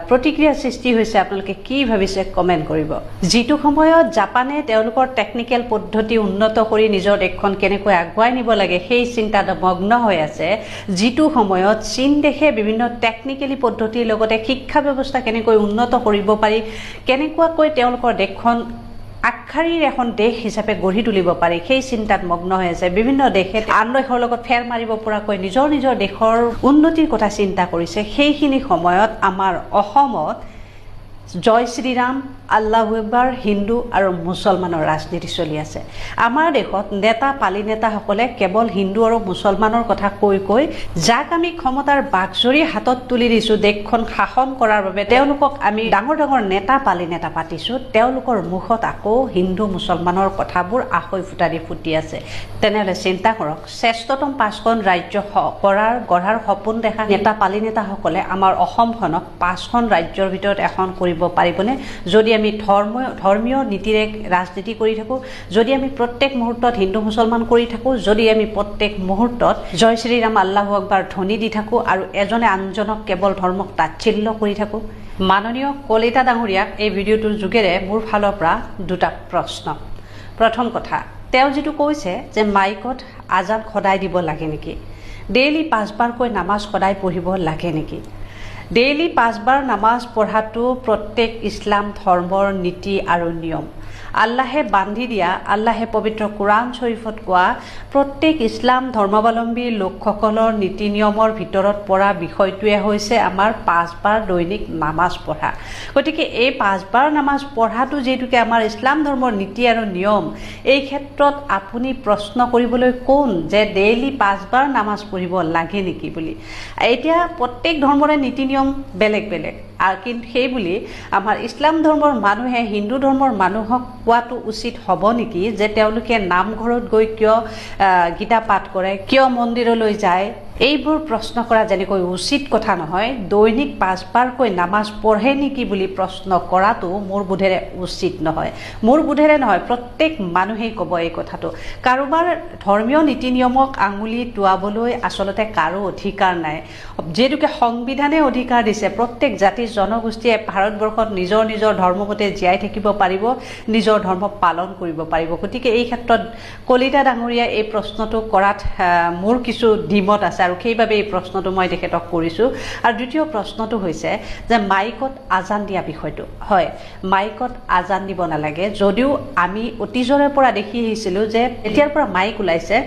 প্ৰতিক্ৰিয়া সৃষ্টি হৈছে। আপোনালোকে কি ভাবিছে কমেণ্ট কৰিব। যিটো সময়ত জাপানে তেওঁলোকৰ টেকনিকেল পদ্ধতি উন্নত কৰি নিজৰ দেশখন কেনেকৈ আগুৱাই নিব লাগে সেই চিন্তাত মগ্ন হৈ আছে, যিটো সময়ত চীন দেশে বিভিন্ন টেকনিকেলি পদ্ধতিৰ লগতে শিক্ষা ব্যৱস্থা কেনেকৈ উন্নত কৰিব পাৰি, কেনেকুৱাকৈ তেওঁলোকৰ দেশখন আগশাৰীৰ এখন দেশ হিচাপে গঢ়ি তুলিব পাৰি, সেই চিন্তাত মগ্ন হৈ আছে। বিভিন্ন দেশে আন দেশৰ লগত ফেৰ মাৰিব পৰাকৈ নিজৰ নিজৰ দেশৰ উন্নতিৰ কথা চিন্তা কৰিছে। সেইখিনি সময়ত আমাৰ অসমত জয় শ্ৰীৰাম, আল্লাহু আকবাৰ, হিন্দু আৰু মুছলমানৰ ৰাজনীতি চলি আছে। আমাৰ দেশত নেতা পালি নেতাসকলে কেৱল হিন্দু আৰু মুছলমানৰ কথা কৈ কৈ যাক আমি ক্ষমতাৰ বাঘজৰী হাতত তুলি দিছোঁ দেশখন শাসন কৰাৰ বাবে, তেওঁলোকক আমি ডাঙৰ ডাঙৰ নেতা পালি নেতা পাতিছোঁ, তেওঁলোকৰ মুখত আকৌ হিন্দু মুছলমানৰ কথাবোৰ আখৈ ফুটা দি ফুটি আছে। তেনেহ'লে চিন্তা কৰক, শ্ৰেষ্ঠতম 5খন ৰাজ্য গঢ়াৰ সপোন দেখা নেতা পালি নেতাসকলে আমাৰ অসমখনক 5খন ৰাজ্যৰ ভিতৰত এখন কৰিব পাৰিবনে? যদি আমি ধৰ্মীয় নীতিৰে ৰাজনীতি কৰি থাকোঁ, যদি আমি প্ৰত্যেক মুহূৰ্তত হিন্দু মুছলমান কৰি থাকোঁ, যদি আমি প্ৰত্যেক মুহূৰ্তত জয় শ্ৰীৰাম আল্লাহু আকবাৰ ধ্বনি দি থাকোঁ আৰু এজনে আনজনক কেৱল ধৰ্মক তাচ্ছিল্য কৰি থাকোঁ। মাননীয় কলিতা ডাঙৰীয়াক এই ভিডিঅ'টোৰ যোগেৰে মোৰ ফালৰ পৰা দুটা প্ৰশ্ন। প্ৰথম কথা, তেওঁ যিটো কৈছে যে মাইকত আজান সদায় দিব লাগে নেকি, ডেইলি 5 বাৰকৈ নামাজ সদায় পঢ়িব লাগে নেকি? ডেইলি 5 বাৰ নামাজ পঢ়াটো প্ৰত্যেক ইছলাম ধৰ্মৰ নীতি আৰু নিয়ম। আল্লাহে বান্ধি দিয়া, আল্লাহে পবিত্ৰ কোৰাণ শ্বৰীফত কোৱা প্ৰত্যেক ইছলাম ধৰ্মাৱলম্বী লোকসকলৰ নীতি নিয়মৰ ভিতৰত পৰা বিষয়টোৱে হৈছে আমাৰ 5 বাৰ দৈনিক নামাজ পঢ়া। গতিকে এই 5 বাৰ নামাজ পঢ়াটো যিহেতুকে আমাৰ ইছলাম ধৰ্মৰ নীতি আৰু নিয়ম, এই ক্ষেত্ৰত আপুনি প্ৰশ্ন কৰিবলৈ কোন যে ডেইলি 5 বাৰ নামাজ পঢ়িব লাগে নেকি বুলি। এতিয়া প্ৰত্যেক ধৰ্মৰে নীতি নিয়ম বেলেগ বেলেগ, কিন্তু সেইবুলি আমাৰ ইছলাম ধৰ্মৰ মানুহে হিন্দু ধৰ্মৰ মানুহক কোৱাটো উচিত হ'ব নেকি যে তেওঁলোকে নামঘৰত গৈ কিয় গীতা পাঠ কৰে, কিয় মন্দিৰলৈ যায়? এইবোৰ প্ৰশ্ন কৰা যেনেকৈ উচিত কথা নহয়, দৈনিক 5 বাৰকৈ নামাজ পঢ়ে নেকি বুলি প্ৰশ্ন কৰাটো মোৰ বোধেৰে উচিত নহয়। মোৰ বোধেৰে নহয়, প্ৰত্যেক মানুহেই ক'ব এই কথাটো। কাৰোবাৰ ধৰ্মীয় নীতি নিয়মক আঙুলি টোৱাবলৈ আচলতে কাৰো অধিকাৰ নাই। যিহেতুকে সংবিধানে অধিকাৰ দিছে প্ৰত্যেক জাতি জনগোষ্ঠীয়ে ভাৰতবৰ্ষত নিজৰ নিজৰ ধৰ্মমতে জীয়াই থাকিব পাৰিব, নিজৰ ধৰ্ম পালন কৰিব পাৰিব। গতিকে এই ক্ষেত্ৰত কলিতা ডাঙৰীয়া এই প্ৰশ্নটো কৰাত মোৰ কিছু দ্বিমত আছে আৰু সেইবাবে এই প্ৰশ্নটো মই তেখেতক কৰিছোঁ। আৰু দ্বিতীয় প্ৰশ্নটো হৈছে যে মাইকত আজান দিয়া বিষয়টো। হয়, মাইকত আজান দিব নালাগে, যদিও আমি অতীজৰে পৰা দেখি আহিছিলোঁ যে এতিয়াৰ পৰা মাইক ওলাইছে,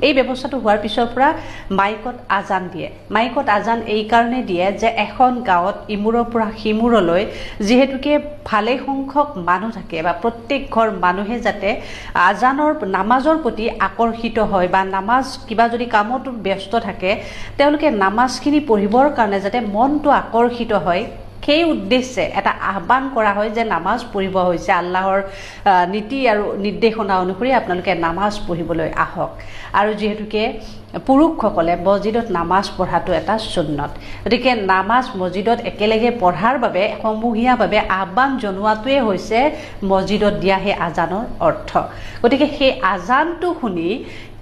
এই ব্যৱস্থাটো হোৱাৰ পিছৰ পৰা মাইকত আজান দিয়ে। মাইকত আজান এই কাৰণে দিয়ে যে এখন গাঁৱত ইমূৰৰ পৰা সিমূৰলৈ যিহেতুকে ভালেই সংখ্যক মানুহ থাকে বা প্ৰত্যেক ঘৰ মানুহে যাতে নামাজৰ প্ৰতি আকৰ্ষিত হয় বা নামাজ কিবা যদি কামত ব্যস্ত থাকে তেওঁলোকে নামাজখিনি পঢ়িবৰ কাৰণে যাতে মনটো আকৰ্ষিত হয়, সেই উদ্দেশ্যে এটা আহ্বান কৰা হয় যে নামাজ পঢ়িব হৈছে, আল্লাহৰ নীতি আৰু নিৰ্দেশনা অনুসৰি আপোনালোকে নামাজ পঢ়িবলৈ আহক। আৰু যিহেতুকে পুৰুষসকলে মছজিদত নামাজ পঢ়াটো এটা সুন্নত, গতিকে নামাজ মছজিদত একেলগে পঢ়াৰ বাবে সমূহীয়াভাৱে আহ্বান জনোৱাটোৱে হৈছে মছজিদত দিয়া সেই আজানৰ অৰ্থ। গতিকে সেই আজানটো শুনি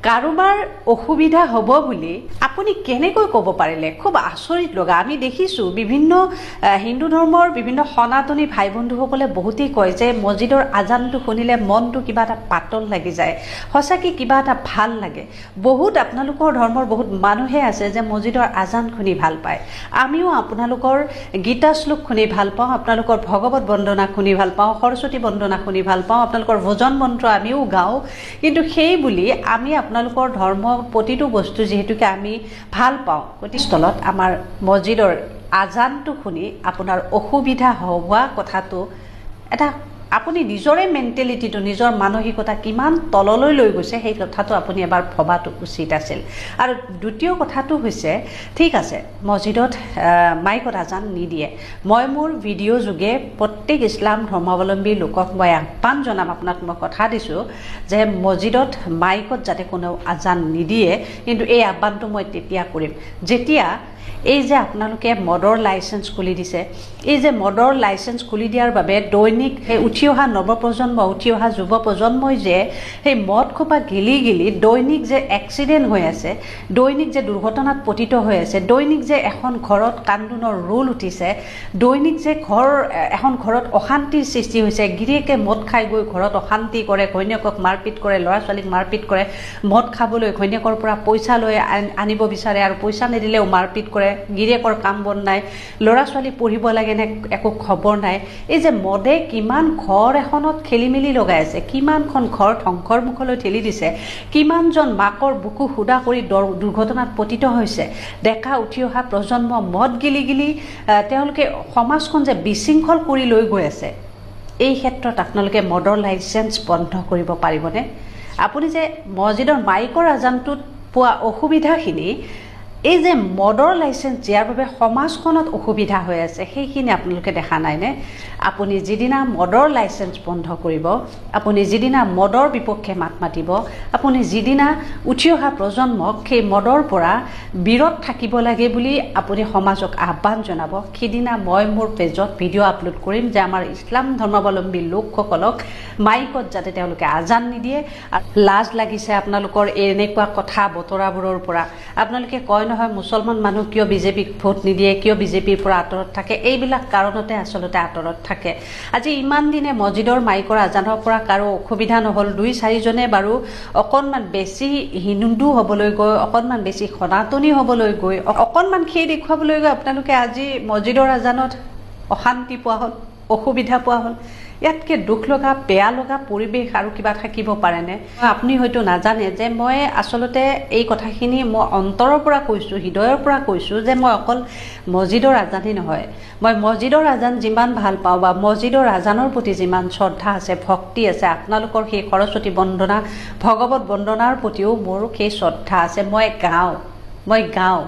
কাৰোবাৰ অসুবিধা হ'ব বুলি আপুনি কেনেকৈ ক'ব পাৰিলে? খুব আচৰিত লগা। আমি দেখিছোঁ বিভিন্ন হিন্দু ধৰ্মৰ বিভিন্ন সনাতনী ভাই বন্ধুসকলে বহুতেই কয় যে মছজিদৰ আজানটো শুনিলে মনটো কিবা এটা পাতল লাগি যায়, সঁচাকৈ কিবা এটা ভাল লাগে। বহুত আপোনালোকৰ ধৰ্মৰ বহুত মানুহে আছে যে মছজিদৰ আজান শুনি ভাল পায়। আমিও আপোনালোকৰ গীতা শ্লোক শুনি ভাল পাওঁ, আপোনালোকৰ ভগৱত বন্দনা শুনি ভাল পাওঁ, সৰস্বতী বন্দনা শুনি ভাল পাওঁ, আপোনালোকৰ ভোজন মন্ত্ৰ আমিও গাওঁ। কিন্তু সেই বুলি আমি আপোনালোকৰ ধৰ্ম প্ৰতিটো বস্তু যিহেতুকে আমি ভাল পাওঁ, গতিস্থলত আমাৰ মছজিদৰ আজানটো শুনি আপোনাৰ অসুবিধা হোৱা কথাটো এটা আপুনি নিজৰে মেণ্টেলিটিটো, নিজৰ মানসিকতা কিমান তললৈ লৈ গৈছে সেই কথাটো আপুনি এবাৰ ভবাটো উচিত আছিল। আৰু দ্বিতীয় কথাটো হৈছে, ঠিক আছে মছজিদত মাইকত আজান নিদিয়ে, মই মোৰ ভিডিঅ' যোগে প্ৰত্যেক ইছলাম ধৰ্মাৱলম্বী লোকক মই আহ্বান জনাম, আপোনাক মই কথা দিছোঁ যে মছজিদত মাইকত যাতে কোনেও আজান নিদিয়ে। কিন্তু এই আহ্বানটো মই তেতিয়া কৰিম যেতিয়া এই যে আপোনালোকে মদৰ লাইচেঞ্চ খুলি দিছে, এই যে মদৰ লাইচেঞ্চ খুলি দিয়াৰ বাবে দৈনিক সেই উঠি অহা নৱপ্ৰজন্ম, উঠি অহা যুৱ প্ৰজন্মই যে সেই মদ খোপা গিলি দৈনিক যে এক্সিডেণ্ট হৈ আছে, দৈনিক যে দুৰ্ঘটনাত পতিত হৈ আছে, দৈনিক যে এখন ঘৰত কান্দোনৰ ৰোল উঠিছে, দৈনিক যে এখন ঘৰত অশান্তিৰ সৃষ্টি হৈছে, গিৰিয়েকে মদ খাই গৈ ঘৰত অশান্তি কৰে, ঘৈণীয়েকক মাৰপিট কৰে, ল'ৰা ছোৱালীক মাৰপিট কৰে, মদ খাবলৈ ঘৈণীয়েকৰ পৰা পইচা লৈ আনিব বিচাৰে আৰু পইচা নিদিলেও মাৰপিট কৰে, কৰে, গিৰিয়েকৰ কাম বন নাই, ল'ৰা ছোৱালী পঢ়িব লাগে নে একো খবৰ নাই। এই যে মদে কিমান ঘৰ এখনত খেলি মেলি লগাই আছে, কিমানখন ঘৰ ধ্বংসৰ মুখলৈ ঠেলি দিছে, কিমানজন মাকৰ বুকু সুদা কৰি দুৰ্ঘটনাত পতিত হৈছে, ডেকা উঠি অহা প্ৰজন্ম মদ গিলি গিলি তেওঁলোকে সমাজখন যে বিশৃংখল কৰি লৈ গৈ আছে। এই ক্ষেত্ৰত আপোনালোকে মদৰ লাইচেঞ্চ বন্ধ কৰিব পাৰিবনে? আপুনি যে মছজিদৰ মাইকৰ আজানটোত পোৱা অসুবিধাখিনি, এই যে মদৰ লাইচেঞ্চ দিয়াৰ বাবে সমাজখনত অসুবিধা হৈ আছে, সেইখিনি আপোনালোকে দেখা নাইনে? আপুনি যিদিনা মদৰ লাইচেঞ্চ বন্ধ কৰিব, আপুনি যিদিনা মদৰ বিপক্ষে মাত মাতিব, আপুনি যিদিনা উঠি অহা প্ৰজন্মক সেই মদৰ পৰা বিৰত থাকিব লাগে বুলি আপুনি সমাজক আহ্বান জনাব, সিদিনা মই মোৰ পেজত ভিডিঅ' আপলোড কৰিম যে আমাৰ ইছলাম ধৰ্মাৱলম্বী লোকসকলক মাইকত যাতে তেওঁলোকে আজান নিদিয়ে। লাজ লাগিছে আপোনালোকৰ এনেকুৱা কথা বতৰাবোৰৰ পৰা। আপোনালোকে কয় নহয় মুছলমান মানুহ কিয় বিজেপিক ভোট নিদিয়ে, কিয় বিজেপিৰ পৰা আঁতৰত থাকে, এইবিলাক কাৰণতে আচলতে আঁতৰত থাকে। আজি ইমান দিনে মছজিদৰ মাইকৰ আজানৰ পৰা কাৰো অসুবিধা নহ'ল, 2-4জনে বাৰু অকণমান বেছি হিন্দু হ'বলৈ গৈ, অকণমান বেছি সনাতনী হ'বলৈ গৈ, অকণমান সেই দেখুৱাবলৈ গৈ আপোনালোকে আজি মছজিদৰ আজানত অশান্তি পোৱা হ'ল, অসুবিধা পোৱা হ'ল। ইয়াতকে দুখ লগা, বেয়া লগা পৰিৱেশ আৰু কিবা থাকিব পাৰেনে? আপুনি হয়তো নাজানে যে মই আচলতে এই কথাখিনি মই অন্তৰৰ পৰা কৈছোঁ, হৃদয়ৰ পৰা কৈছোঁ যে মই অকল মছজিদৰ আজানেই নহয়, মই মছজিদৰ আজান যিমান ভাল পাওঁ বা মছজিদৰ আজানৰ প্ৰতি যিমান শ্ৰদ্ধা আছে, ভক্তি আছে, আপোনালোকৰ সেই সৰস্বতী বন্দনা, ভগৱত বন্দনাৰ প্ৰতিও মোৰ সেই শ্ৰদ্ধা আছে। মই গাওঁ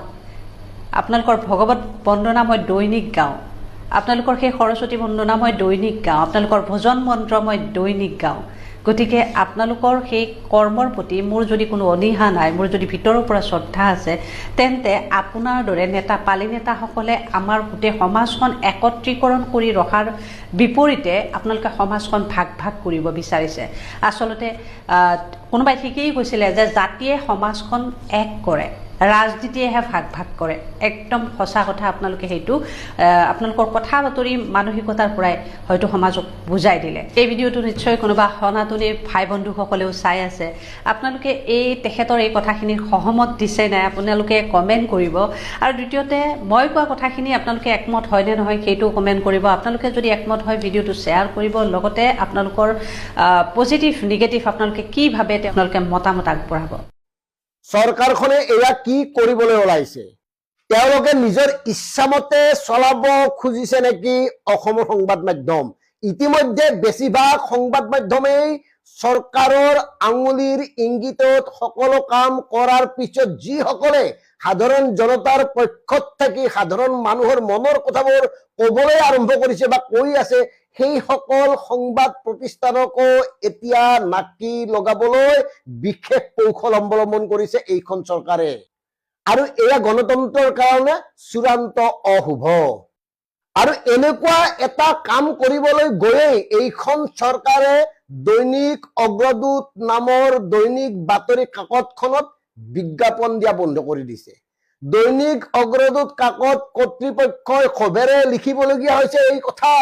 আপোনালোকৰ ভগৱত বন্দনা, মই দৈনিক গাওঁ। আপোনালোকৰ সেই সৰস্বতী বন্দনা মই দৈনিক গাওঁ, আপোনালোকৰ ভজন মন্ত্ৰ মই দৈনিক গাওঁ। গতিকে আপোনালোকৰ সেই কৰ্মৰ প্ৰতি মোৰ যদি কোনো অনীহা নাই, মোৰ যদি ভিতৰৰ পৰা শ্ৰদ্ধা আছে, তেন্তে আপোনাৰ দৰে নেতা, পালি নেতাসকলে আমাৰ গোটেই সমাজখন একত্ৰীকৰণ কৰি ৰখাৰ বিপৰীতে আপোনালোকে সমাজখন ভাগ ভাগ কৰিব বিচাৰিছে। আচলতে কোনোবাই ঠিকেই কৈছিলে যে জাতিয়ে সমাজখন এক কৰে, ৰাজনীতিয়েহে ভাগ ভাগ কৰে। একদম সঁচা কথা। আপোনালোকে সেইটো আপোনালোকৰ কথা বাতৰি মানসিকতাৰ পৰাই হয়তো সমাজক বুজাই দিলে। এই ভিডিঅ'টো নিশ্চয় কোনোবা সনাতনী ভাই বন্ধুসকলেও চাই আছে। আপোনালোকে তেখেতৰ এই কথাখিনিৰ সহমত দিছে নাই আপোনালোকে কমেণ্ট কৰিব। আৰু দ্বিতীয়তে মই কোৱা কথাখিনি আপোনালোকে একমত হয় নে নহয় সেইটোও কমেণ্ট কৰিব। আপোনালোকে যদি একমত হয় ভিডিঅ'টো শ্বেয়াৰ কৰিব, লগতে আপোনালোকৰ পজিটিভ নিগেটিভ আপোনালোকে কি ভাবে আপোনালোকে মতামত আগবঢ়াব। চৰকাৰখনে এয়া কি কৰিবলৈ ওলাইছে? তেওঁলোকে নিজৰ ইচ্ছামতে চলাব খুজিছে নেকি অসমৰ সংবাদ মাধ্যম? ইতিমধ্যে বেছিভাগ সংবাদ মাধ্যমেই চৰকাৰৰ আঙুলিৰ ইংগিতত সকলো কাম কৰাৰ পিছত যিসকলে সাধাৰণ জনতাৰ পক্ষত থাকি সাধাৰণ মানুহৰ মনৰ কথাবোৰ কবলৈ আৰম্ভ কৰিছে বা কৈ আছে, সেইসকল সংবাদ প্ৰতিষ্ঠানকো এতিয়া নাকি লগাবলৈ বিশেষ কৌশল অৱলম্বন কৰিছে এইখন চৰকাৰে। আৰু এয়া গণতন্ত্ৰৰ কাৰণে চূড়ান্ত অশুভ। আৰু এনেকুৱা এটা কাম কৰিবলৈ গৈয়ে এইখন চৰকাৰে দৈনিক অগ্ৰদূত নামৰ দৈনিক বাতৰি কাকতখনত বিজ্ঞাপন দিয়া বন্ধ কৰি দিছে। দৈনিক অগ্ৰদূত কাকত কৰ্তৃপক্ষই ক্ষোভেৰে লিখিবলগীয়া হৈছে এই কথা।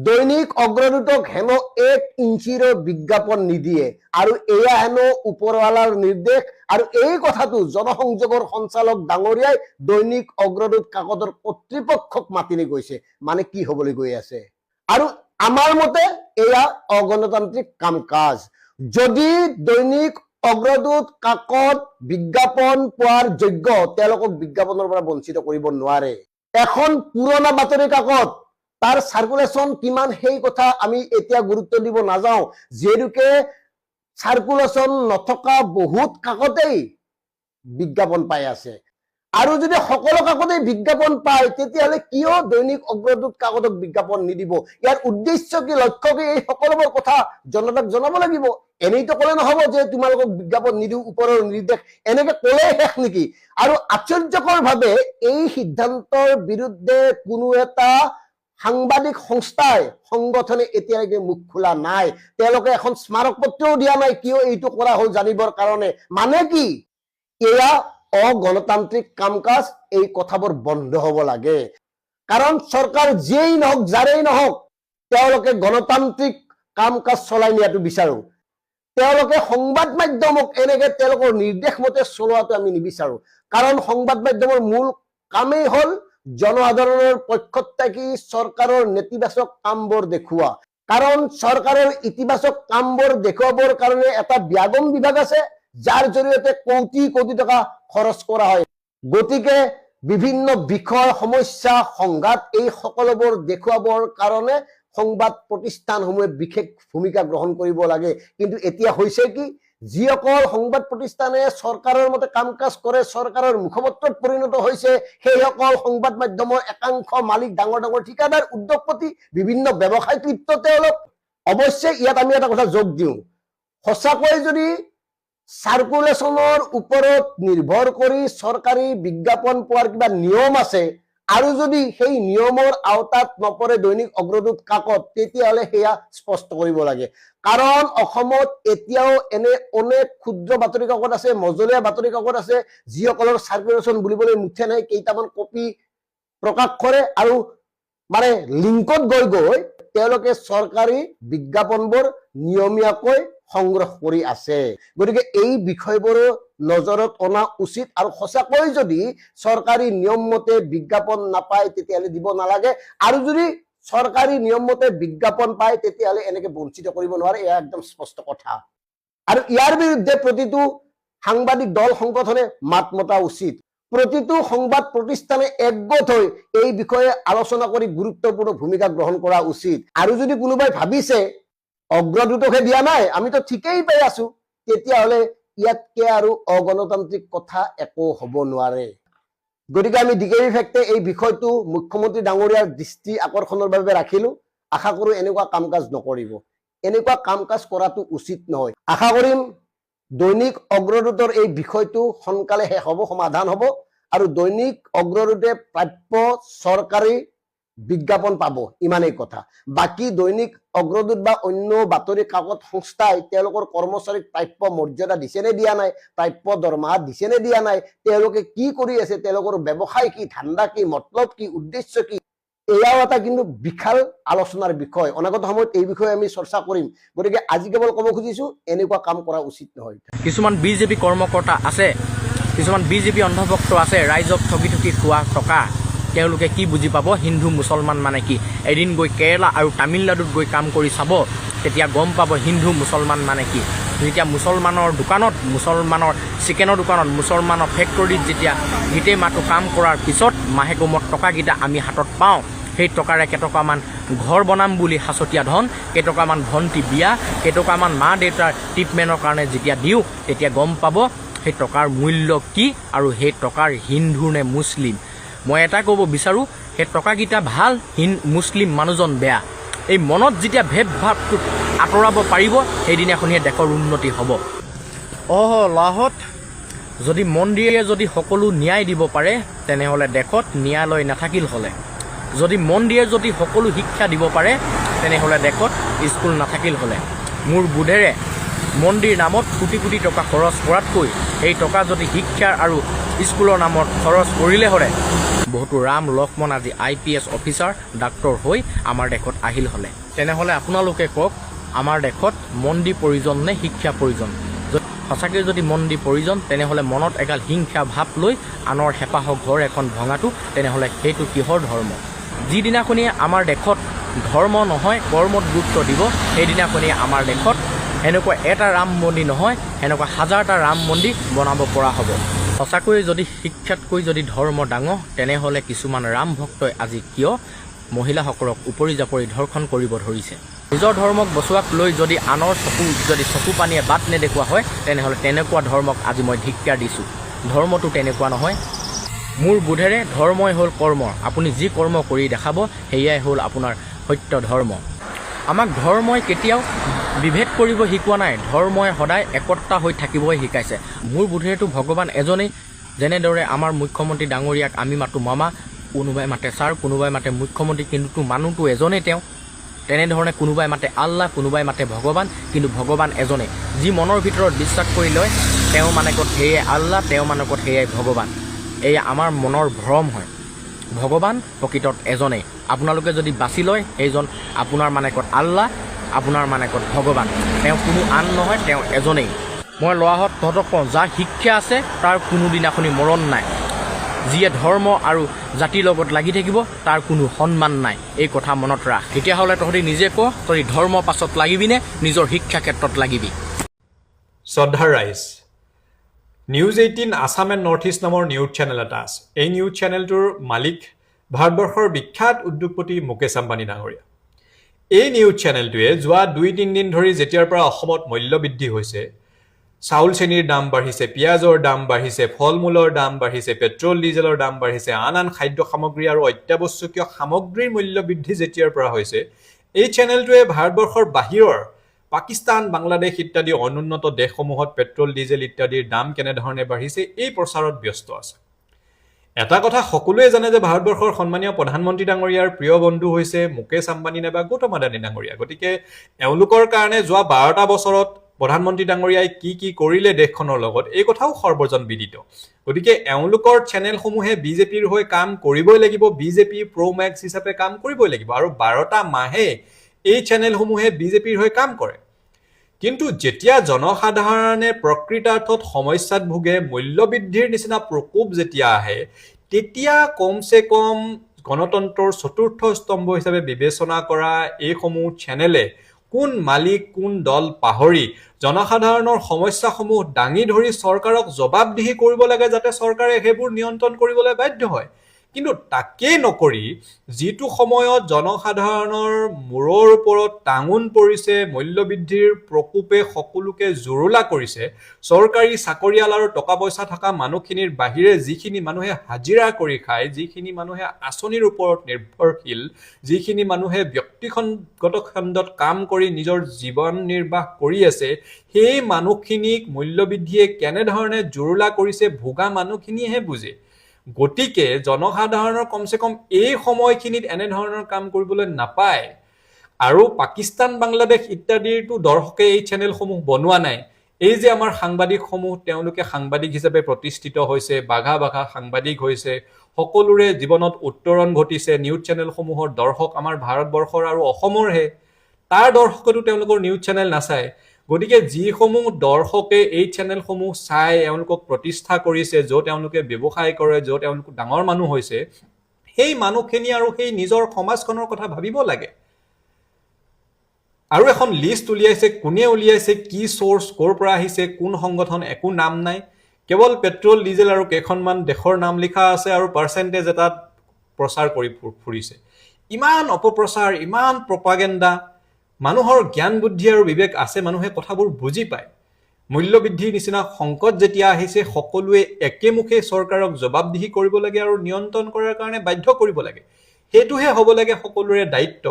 দৈনিক অগ্ৰদূতক হেনো 1 ইঞ্চিৰো বিজ্ঞাপন নিদিয়ে, আৰু এয়া হেনো ওপৰৱালাৰ নিৰ্দেশ। আৰু এই কথাটো জনসংযোগৰ সঞ্চালক ডাঙৰীয়াই দৈনিক অগ্ৰদূত কাকতৰ কৰ্তৃপক্ষক মাতি নি গৈছে। মানে কি হবলৈ গৈ আছে? আৰু আমাৰ মতে এয়া অগণতান্ত্ৰিক কাম কাজ। যদি দৈনিক অগ্ৰদূত কাকত বিজ্ঞাপন পোৱাৰ যোগ্য, তেওঁলোকক বিজ্ঞাপনৰ পৰা বঞ্চিত কৰিব নোৱাৰে। এখন পুৰণা বাতৰি কাকত, তাৰ চাৰ্কুলেশ্যন কিমান সেই কথা আমি এতিয়া গুৰুত্ব দিব নাযাওঁ, যিহেতুকে চাৰ্কুলেশ্যন নথকা বহুত কাকতেই বিজ্ঞাপন পাই আছে। আৰু যদি সকলো কাকতেই বিজ্ঞাপন পায়, তেতিয়াহ'লে কিয় দৈনিক অগ্ৰদূত কাকতক বিজ্ঞাপন নিদিব? ইয়াৰ উদ্দেশ্য কি, লক্ষ্য কি, এই সকলোবোৰ কথা জনতাক জনাব লাগিব। এনেইতো কলে নহব যে তোমালোকক বিজ্ঞাপন নিদিওঁ, ওপৰৰ নিৰ্দেশ, এনেকে কলে শেষ নেকি? আৰু আশ্চৰ্যকৰ ভাৱে এই সিদ্ধান্তৰ বিৰুদ্ধে কোনো এটা সাংবাদিক সংস্থাই, সংগঠনে এতিয়ালৈকে মুখ খোলা নাই। তেওঁলোকে এখন স্মাৰক পত্ৰও দিয়া নাই কিয় এইটো কৰা হল জানিবৰ কাৰণে। মানে কি, এয়া অগণতান্ত্ৰিক কাম কাজ। এই কথাবোৰ বন্ধ হব লাগে। কাৰণ চৰকাৰ যিয়েই নহওক, যাৰেই নহওক, তেওঁলোকে গণতান্ত্ৰিক কাম কাজ চলাই নিয়াটো বিচাৰো। তেওঁলোকে সংবাদ মাধ্যমক এনেকে তেওঁলোকৰ নিৰ্দেশ মতে চলোৱাটো আমি নিবিচাৰো। কাৰণ সংবাদ মাধ্যমৰ মূল কামেই হ'ল জনসাধাৰণৰ পক্ষত থাকি চৰকাৰৰ নেতিবাচক কামবোৰ দেখুওৱা। কাৰণ চৰকাৰৰ ইতিবাচক কামবোৰ দেখুৱাবৰ কাৰণে এটা ব্যাগম বিভাগ আছে, যাৰ জৰিয়তে কোটি কোটি টকা খৰচ কৰা হয়। গতিকে বিভিন্ন বিষয়, সমস্যা, সংঘাত এই সকলোবোৰ দেখুৱাবৰ কাৰণে সংবাদ প্ৰতিষ্ঠানসমূহে বিশেষ ভূমিকা গ্ৰহণ কৰিব লাগে। কিন্তু এতিয়া হৈছে কি, যিসকল সংবাদ প্ৰতিষ্ঠানে চৰকাৰৰ মতে কাম কাজ কৰে, চৰকাৰৰ মুখপত্ৰত পৰিণত হৈছে, সেইসকল সংবাদ মাধ্যমৰ একাংশ মালিক, ডাঙৰ ডাঙৰ ঠিকাদাৰ, উদ্যোগপতি, বিভিন্ন ব্যৱসায়িক লিপ্ত তেওঁলোক। অৱশ্যে ইয়াত আমি এটা কথা যোগ দিওঁ, সঁচাকৈ যদি চাৰ্কুলেশ্যনৰ ওপৰত নিৰ্ভৰ কৰি চৰকাৰী বিজ্ঞাপন পোৱাৰ কিবা নিয়ম আছে আৰু যদি সেই নিয়মৰ আওতাত নপৰে দৈনিক অগ্ৰদূত কাকত, তেতিয়াহ'লে সেয়া স্পষ্ট কৰিব লাগে। কাৰণ অসমত এতিয়াও এনে অনেক ক্ষুদ্ৰ বাতৰি কাকত আছে, মজলীয়া বাতৰি কাকত আছে, যিসকলৰ চাৰ্কুলেশ্যন বুলিবলৈ মুঠে নাই, কেইটামান কপি প্ৰকাশ কৰে আৰু মানে লিংকত গৈ গৈ তেওঁলোকে চৰকাৰী বিজ্ঞাপনবোৰ নিয়মীয়াকৈ সংগ্ৰহ কৰি আছে। গতিকে এই বিষয়বোৰো নজৰত অনা উচিত আৰু সঁচাকৈ যদি চৰকাৰী নিয়ম মতে বিজ্ঞাপন নাপায় তেতিয়াহ'লে দিব নালাগে, আৰু যদি চৰকাৰী নিয়ম মতে বিজ্ঞাপন পায় তেতিয়াহ'লে এনেকে বঞ্চিত কৰিব নোৱাৰে, এয়া একদম স্পষ্ট কথা। আৰু ইয়াৰ বিৰুদ্ধে প্ৰতিটো সাংবাদিক দল সংগঠনে মাত মতা উচিত। প্ৰতিটো সংবাদ প্ৰতিষ্ঠানে একগোট হৈ এই বিষয়ে আলোচনা কৰি গুৰুত্বপূৰ্ণ ভূমিকা গ্ৰহণ কৰা উচিত। আৰু যদি কোনোবাই ভাবিছে অগ্ৰদূতকহে দিয়া নাই, আমিতো ঠিকেই পাই আছো, তেতিয়াহ'লে ইয়াতকে আৰু অগণতান্ত্ৰিক কথা একো হ'ব নোৱাৰে। গতিকে আমি ডিকেবি ফেক্টে এই বিষয়টো মুখ্যমন্ত্ৰী ডাঙৰীয়াৰ দৃষ্টি আকৰ্ষণৰ বাবে ৰাখিলো। আশা কৰো এনেকুৱা কাম কাজ নকৰিব, এনেকুৱা কাম কাজ কৰাটো উচিত নহয়। আশা কৰিম দৈনিক অগ্ৰদূতৰ এই বিষয়টো সোনকালে শেষ হ'ব, সমাধান হ'ব, আৰু দৈনিক অগ্ৰদূতে প্ৰাপ্য চৰকাৰী বিজ্ঞাপন পাব, ইমানেই কথা। বাকী দৈনিক অগ্ৰদূত বা অন্য বাতৰি কাকত সংস্থাই তেওঁলোকৰ কৰ্মচাৰীক প্ৰাপ্য মৰ্যাদা দিছে নে দিয়া নাই, প্ৰাপ্য দৰমহা দিছে নে দিয়া নাই, তেওঁলোকে কি কৰি আছে, তেওঁলোকৰ ব্যৱসায় কি, ধান্দা কি, মতলব কি, উদ্দেশ্য কি, এয়াও এটা কিন্তু বিশাল আলোচনাৰ বিষয়। অনাগত সময়ত এই বিষয়ে আমি চৰ্চা কৰিম। গতিকে আজি কেৱল ক'ব খুজিছো, এনেকুৱা কাম কৰা উচিত নহয়। কিছুমান বিজেপি কৰ্মকৰ্তা আছে, কিছুমান বিজেপি অন্ধভক্ত আছে, ৰাইজক ঠগি ঠগি খোৱা টকা তেওঁলোকে কি বুজি পাব হিন্দু মুছলমান মানে কি। এদিন গৈ কেৰেলা আৰু তামিলনাডুত গৈ কাম কৰি চাব, তেতিয়া গম পাব হিন্দু মুছলমান মানে কি। যেতিয়া মুছলমানৰ দোকানত, মুছলমানৰ চিকেনৰ দোকানত, মুছলমানৰ ফেক্টৰীত যেতিয়া গোটেই মাহটো কাম কৰাৰ পিছত মাহেকমত টকাকেইটা আমি হাতত পাওঁ, সেই টকাৰে কেইটকামান ঘৰ বনাম বুলি সাঁচতীয়া ধন, কেইটকামান ভণ্টি বিয়া, কেইটকামান মা দেউতাৰ ট্ৰিটমেণ্টৰ কাৰণে যেতিয়া দিওঁ, তেতিয়া গম পাব সেই টকাৰ মূল্য কি আৰু সেই টকাৰ হিন্দু নে মুছলিম। মই এটা ক'ব বিচাৰোঁ, সেই টকাকেইটা ভাল, মুছলিম মানুহজন বেয়া। এই মনত যেতিয়া ভেদভাৱটো আঁতৰাব পাৰিব, সেইদিনাখনিয়ে দেশৰ উন্নতি হ'ব। লাহত যদি মন্দিৰে যদি সকলো ন্যায় দিব পাৰে, তেনেহ'লে দেশত ন্যায়ালয় নাথাকিল হ'লে। যদি মন্দিৰে যদি সকলো শিক্ষা দিব পাৰে, তেনেহ'লে দেশত স্কুল নাথাকিল হ'লে। মোৰ বোধেৰে মন্দিৰ নামত কোটি কোটি টকা খৰচ কৰাতকৈ এই টকা যদি শিক্ষাৰ আৰু স্কুলৰ নামত খৰচ কৰিলে হ'লে, বহুতো ৰাম লক্ষ্মণ আজি IPS অফিচাৰ, ডাক্তৰ হৈ আমাৰ দেশত আহিল হ'লে। তেনেহ'লে আপোনালোকে কওক, আমাৰ দেশত মন্দিৰ প্ৰয়োজন নে শিক্ষা প্ৰয়োজন? সঁচাকৈ যদি মন্দিৰ প্ৰয়োজন, তেনেহ'লে মনত এগাল হিংসা ভাৱ লৈ আনৰ হেঁপাহৰ ঘৰ এখন ভঙাটো, তেনেহ'লে সেইটো কিহৰ ধৰ্ম? যিদিনাখনিয়ে আমাৰ দেশত ধৰ্ম নহয় কৰ্মত গুৰুত্ব দিব, সেইদিনাখনিয়ে আমাৰ দেশত এনেকুৱা এটা ৰাম মন্দিৰ নহয়, এনেকুৱা হাজাৰটা ৰাম মন্দিৰ বনাব পৰা হ'ব। সঁচাকৈ যদি শিক্ষাতকৈ যদি ধৰ্ম ডাঙৰ, তেনেহ'লে কিছুমান ৰাম ভক্তই আজি কিয় মহিলাসকলক উপৰি জাপৰি ধৰ্ষণ কৰিব ধৰিছে? নিজৰ ধৰ্মক বচোৱাক লৈ যদি আনৰ চকু পানীয়ে বাট নেদেখুওৱা হয়, তেনেহ'লে তেনেকুৱা ধৰ্মক আজি মই ধিক্কাৰ দিছোঁ। ধৰ্মটো তেনেকুৱা নহয়। মোৰ বোধেৰে ধৰ্মই হ'ল কৰ্ম। আপুনি যি কৰ্ম কৰি দেখাব, সেয়াই হ'ল আপোনাৰ সত্য ধৰ্ম। আমাক ধৰ্মই কেতিয়াও বিভেদ কৰিব শিকোৱা নাই, ধৰ্মই সদায় একতা হৈ থাকিবই শিকাইছে। মোৰ বোধেৰেতো ভগৱান এজনেই। যেনেদৰে আমাৰ মুখ্যমন্ত্ৰী ডাঙৰীয়াক আমি মাতো মামা, কোনোবাই মাতে ছাৰ, কোনোবাই মাতে মুখ্যমন্ত্ৰী, কিন্তু মানুহটো এজনেই তেওঁ। তেনেধৰণে কোনোবাই মাতে আল্লাহ, কোনোবাই মাতে ভগৱান, কিন্তু ভগৱান এজনেই। যি মনৰ ভিতৰত বিশ্বাস কৰি লয়, তেওঁ মানে ক'ত সেয়াই আল্লাহ, তেওঁ মানে ক'ত সেয়াই ভগৱান। এয়া আমাৰ মনৰ ভ্ৰম হয়। ভগৱান প্ৰকৃতত এজনেই। আপোনালোকে যদি বাছি লয়, সেইজন আপোনাৰ মানে ক'ত আল্লাহ, আপোনাৰ মানে ক'ত ভগৱান। তেওঁ কোনো আন নহয়, তেওঁ এজনেই। মই ল'ৰাহঁত তহঁতক কওঁ, যাৰ শিক্ষা আছে তাৰ কোনোদিনাখনি মৰণ নাই। যিয়ে ধৰ্ম আৰু জাতিৰ লগত লাগি থাকিব তাৰ কোনো সন্মান নাই, এই কথা মনত ৰাখ। তেতিয়াহ'লে তহঁতি নিজে ক, তহঁতি ধৰ্ম পাছত লাগিবিনে নিজৰ শিক্ষা ক্ষেত্ৰত লাগিবি? শ্ৰদ্ধাৰ ৰাইজ, news 18 Assam and north east নামৰ নিউজ চেনেল এটা আছে। এই নিউজ চেনেলটোৰ মালিক ভাৰতবৰ্ষৰ বিখ্যাত উদ্যোগপতি মুকেশ আম্বানী ডাঙৰীয়া। এই নিউজ চেনেলটোৱে যোৱা 2-3 দিন ধৰি যেতিয়াৰ পৰা অসমত মূল্যবৃদ্ধি হৈছে, চাউল চেনিৰ দাম বাঢ়িছে, পিঁয়াজৰ দাম বাঢ়িছে, ফল মূলৰ দাম বাঢ়িছে, পেট্ৰল ডিজেলৰ দাম বাঢ়িছে, আন খাদ্য সামগ্ৰী আৰু অত্যাৱশ্যকীয় সামগ্ৰীৰ মূল্যবৃদ্ধি যেতিয়াৰ পৰা হৈছে, এই চেনেলটোৱে ভাৰতবৰ্ষৰ বাহিৰৰ পাকিস্তান, বাংলাদেশ ইত্যাদি অনুন্নত দেশসমূহত পেট্ৰল ডিজেল ইত্যাদিৰ দাম কেনেধৰণে বাঢ়িছে এই প্ৰচাৰত ব্যস্ত আছে। এটা কথা সকলোৱে জানে যে ভাৰতবৰ্ষৰ সন্মানীয় প্ৰধানমন্ত্ৰী ডাঙৰীয়াৰ প্ৰিয় বন্ধু হৈছে মুকেশ আম্বানী নাইবা গৌতম আদানী ডাঙৰীয়া। গতিকে এওঁলোকৰ কাৰণে যোৱা 12টা বছৰত প্ৰধানমন্ত্ৰী ডাঙৰীয়াই কি কৰিলে দেশখনৰ লগত, এই কথাও সৰ্বজন বিদিত। গতিকে এওঁলোকৰ চেনেলসমূহে বিজেপিৰ হৈ কাম কৰিবই লাগিব, বিজেপি প্ৰ'মেক্স হিচাপে কাম কৰিবই লাগিব, আৰু 12টা মাহে এই চেনেলসমূহে বিজেপিৰ হৈ কাম কৰে। কিন্তু যেতিয়া জনসাধাৰণে প্ৰকৃতাৰ্থত সমস্যাত ভোগে, মূল্যবৃদ্ধিৰ নিচিনা প্ৰকোপ যেতিয়া আহে, তেতিয়া কমচে কম গণতন্ত্ৰৰ চতুৰ্থ স্তম্ভ হিচাপে বিবেচনা কৰা এইসমূহ চেনেলে কোন মালিক কোন দল পাহৰি জনসাধাৰণৰ সমস্যাসমূহ দাঙি ধৰি চৰকাৰক জবাবদিহি কৰিব লাগে, যাতে চৰকাৰে সেইবোৰ নিয়ন্ত্ৰণ কৰিবলৈ বাধ্য হয়। কিন্তু তাকেই নকৰি যিটো সময়ত জনসাধাৰণৰ মূৰৰ ওপৰত টাঙোন পৰিছে, মূল্যবৃদ্ধিৰ প্ৰকোপে সকলোকে জুৰুলা কৰিছে, চৰকাৰী চাকৰিয়াল আৰু টকা পইচা থকা মানুহখিনিৰ বাহিৰে যিখিনি মানুহে হাজিৰা কৰি খায়, যিখিনি মানুহে আঁচনিৰ ওপৰত নিৰ্ভৰশীল, যিখিনি মানুহে ব্যক্তিগত খণ্ডত কাম কৰি নিজৰ জীৱন নিৰ্বাহ কৰি আছে, সেই মানুহখিনিক মূল্যবৃদ্ধিয়ে কেনেধৰণে জুৰুলা কৰিছে ভোগা মানুহখিনিয়েহে বুজে। গতিকে জনসাধাৰণৰ কমচে কম এই সময়খিনিত এনেধৰণৰ কাম কৰিবলৈ নাপায়। আৰু পাকিস্তান, বাংলাদেশ ইত্যাদিৰতো দৰ্শকে এই চেনেলসমূহ বনোৱা নাই। এই যে আমাৰ সাংবাদিকসমূহ, তেওঁলোকে সাংবাদিক হিচাপে প্ৰতিষ্ঠিত হৈছে, বাঘা সাংবাদিক হৈছে, সকলোৰে জীৱনত উত্তৰণ ঘটিছে, নিউজ চেনেলসমূহৰ দৰ্শক আমাৰ ভাৰতবৰ্ষৰ আৰু অসমৰহে, তাৰ দৰ্শকেতো তেওঁলোকৰ নিউজ চেনেল নাচায়। গতিকে যিসমূহ দৰ্শকে এই চেনেলসমূহ চাই এওঁলোকক প্ৰতিষ্ঠা কৰিছে, য'ত তেওঁলোকে ব্যৱসায় কৰে, য'ত তেওঁলোক ডাঙৰ মানুহ হৈছে, সেই মানুহখিনি আৰু সেই নিজৰ সমাজখনৰ কথা ভাবিব লাগে। আৰু এখন লিষ্ট উলিয়াইছে, কোনে উলিয়াইছে, কি চ'ৰ্চ, ক'ৰ পৰা আহিছে, কোন সংগঠন, একো নাম নাই, কেৱল পেট্ৰল ডিজেল আৰু কেইখনমান দেশৰ নাম লিখা আছে আৰু পাৰ্চেণ্টেজ এটাত প্ৰচাৰ কৰি ফুৰিছে। ইমান অপপ্ৰচাৰ, ইমান প্ৰপাগেণ্ডা। মানুহৰ জ্ঞান বুদ্ধি আৰু বিবেক আছে, মানুহে কথাবোৰ বুজি পায়। মূল্যবৃদ্ধিৰ নিচিনা সংকট যেতিয়া আহিছে, সকলোৱে একেমুখে চৰকাৰক জবাবদিহি কৰিব লাগে আৰু নিয়ন্ত্ৰণ কৰাৰ কাৰণে বাধ্য কৰিব লাগে। সেইটোহে হ'ব লাগে সকলোৰে দায়িত্ব।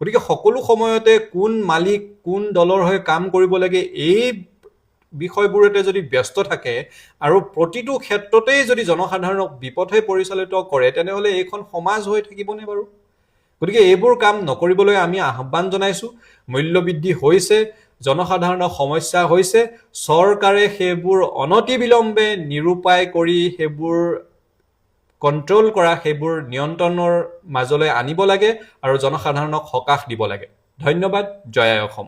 গতিকে সকলো সময়তে কোন মালিক কোন দলৰ হৈ কাম কৰিব লাগে, এই বিষয়বোৰতে যদি ব্যস্ত থাকে আৰু প্ৰতিটো ক্ষেত্ৰতেই যদি জনসাধাৰণক বিপথে পৰিচালিত কৰে, তেনেহ'লে এইখন সমাজ হৈ থাকিবনে বাৰু? গতিকে এইবোৰ কাম নকৰিবলৈ আমি আহ্বান জনাইছোঁ। মূল্যবৃদ্ধি হৈছে, জনসাধাৰণৰ সমস্যা হৈছে, চৰকাৰে সেইবোৰ অনতিবিলম্বে নিৰূপায় কৰি সেইবোৰ কণ্ট্ৰল কৰা, সেইবোৰ নিয়ন্ত্ৰণৰ মাজলৈ আনিব লাগে আৰু জনসাধাৰণক সকাহ দিব লাগে। ধন্যবাদ। জয় আই অসম।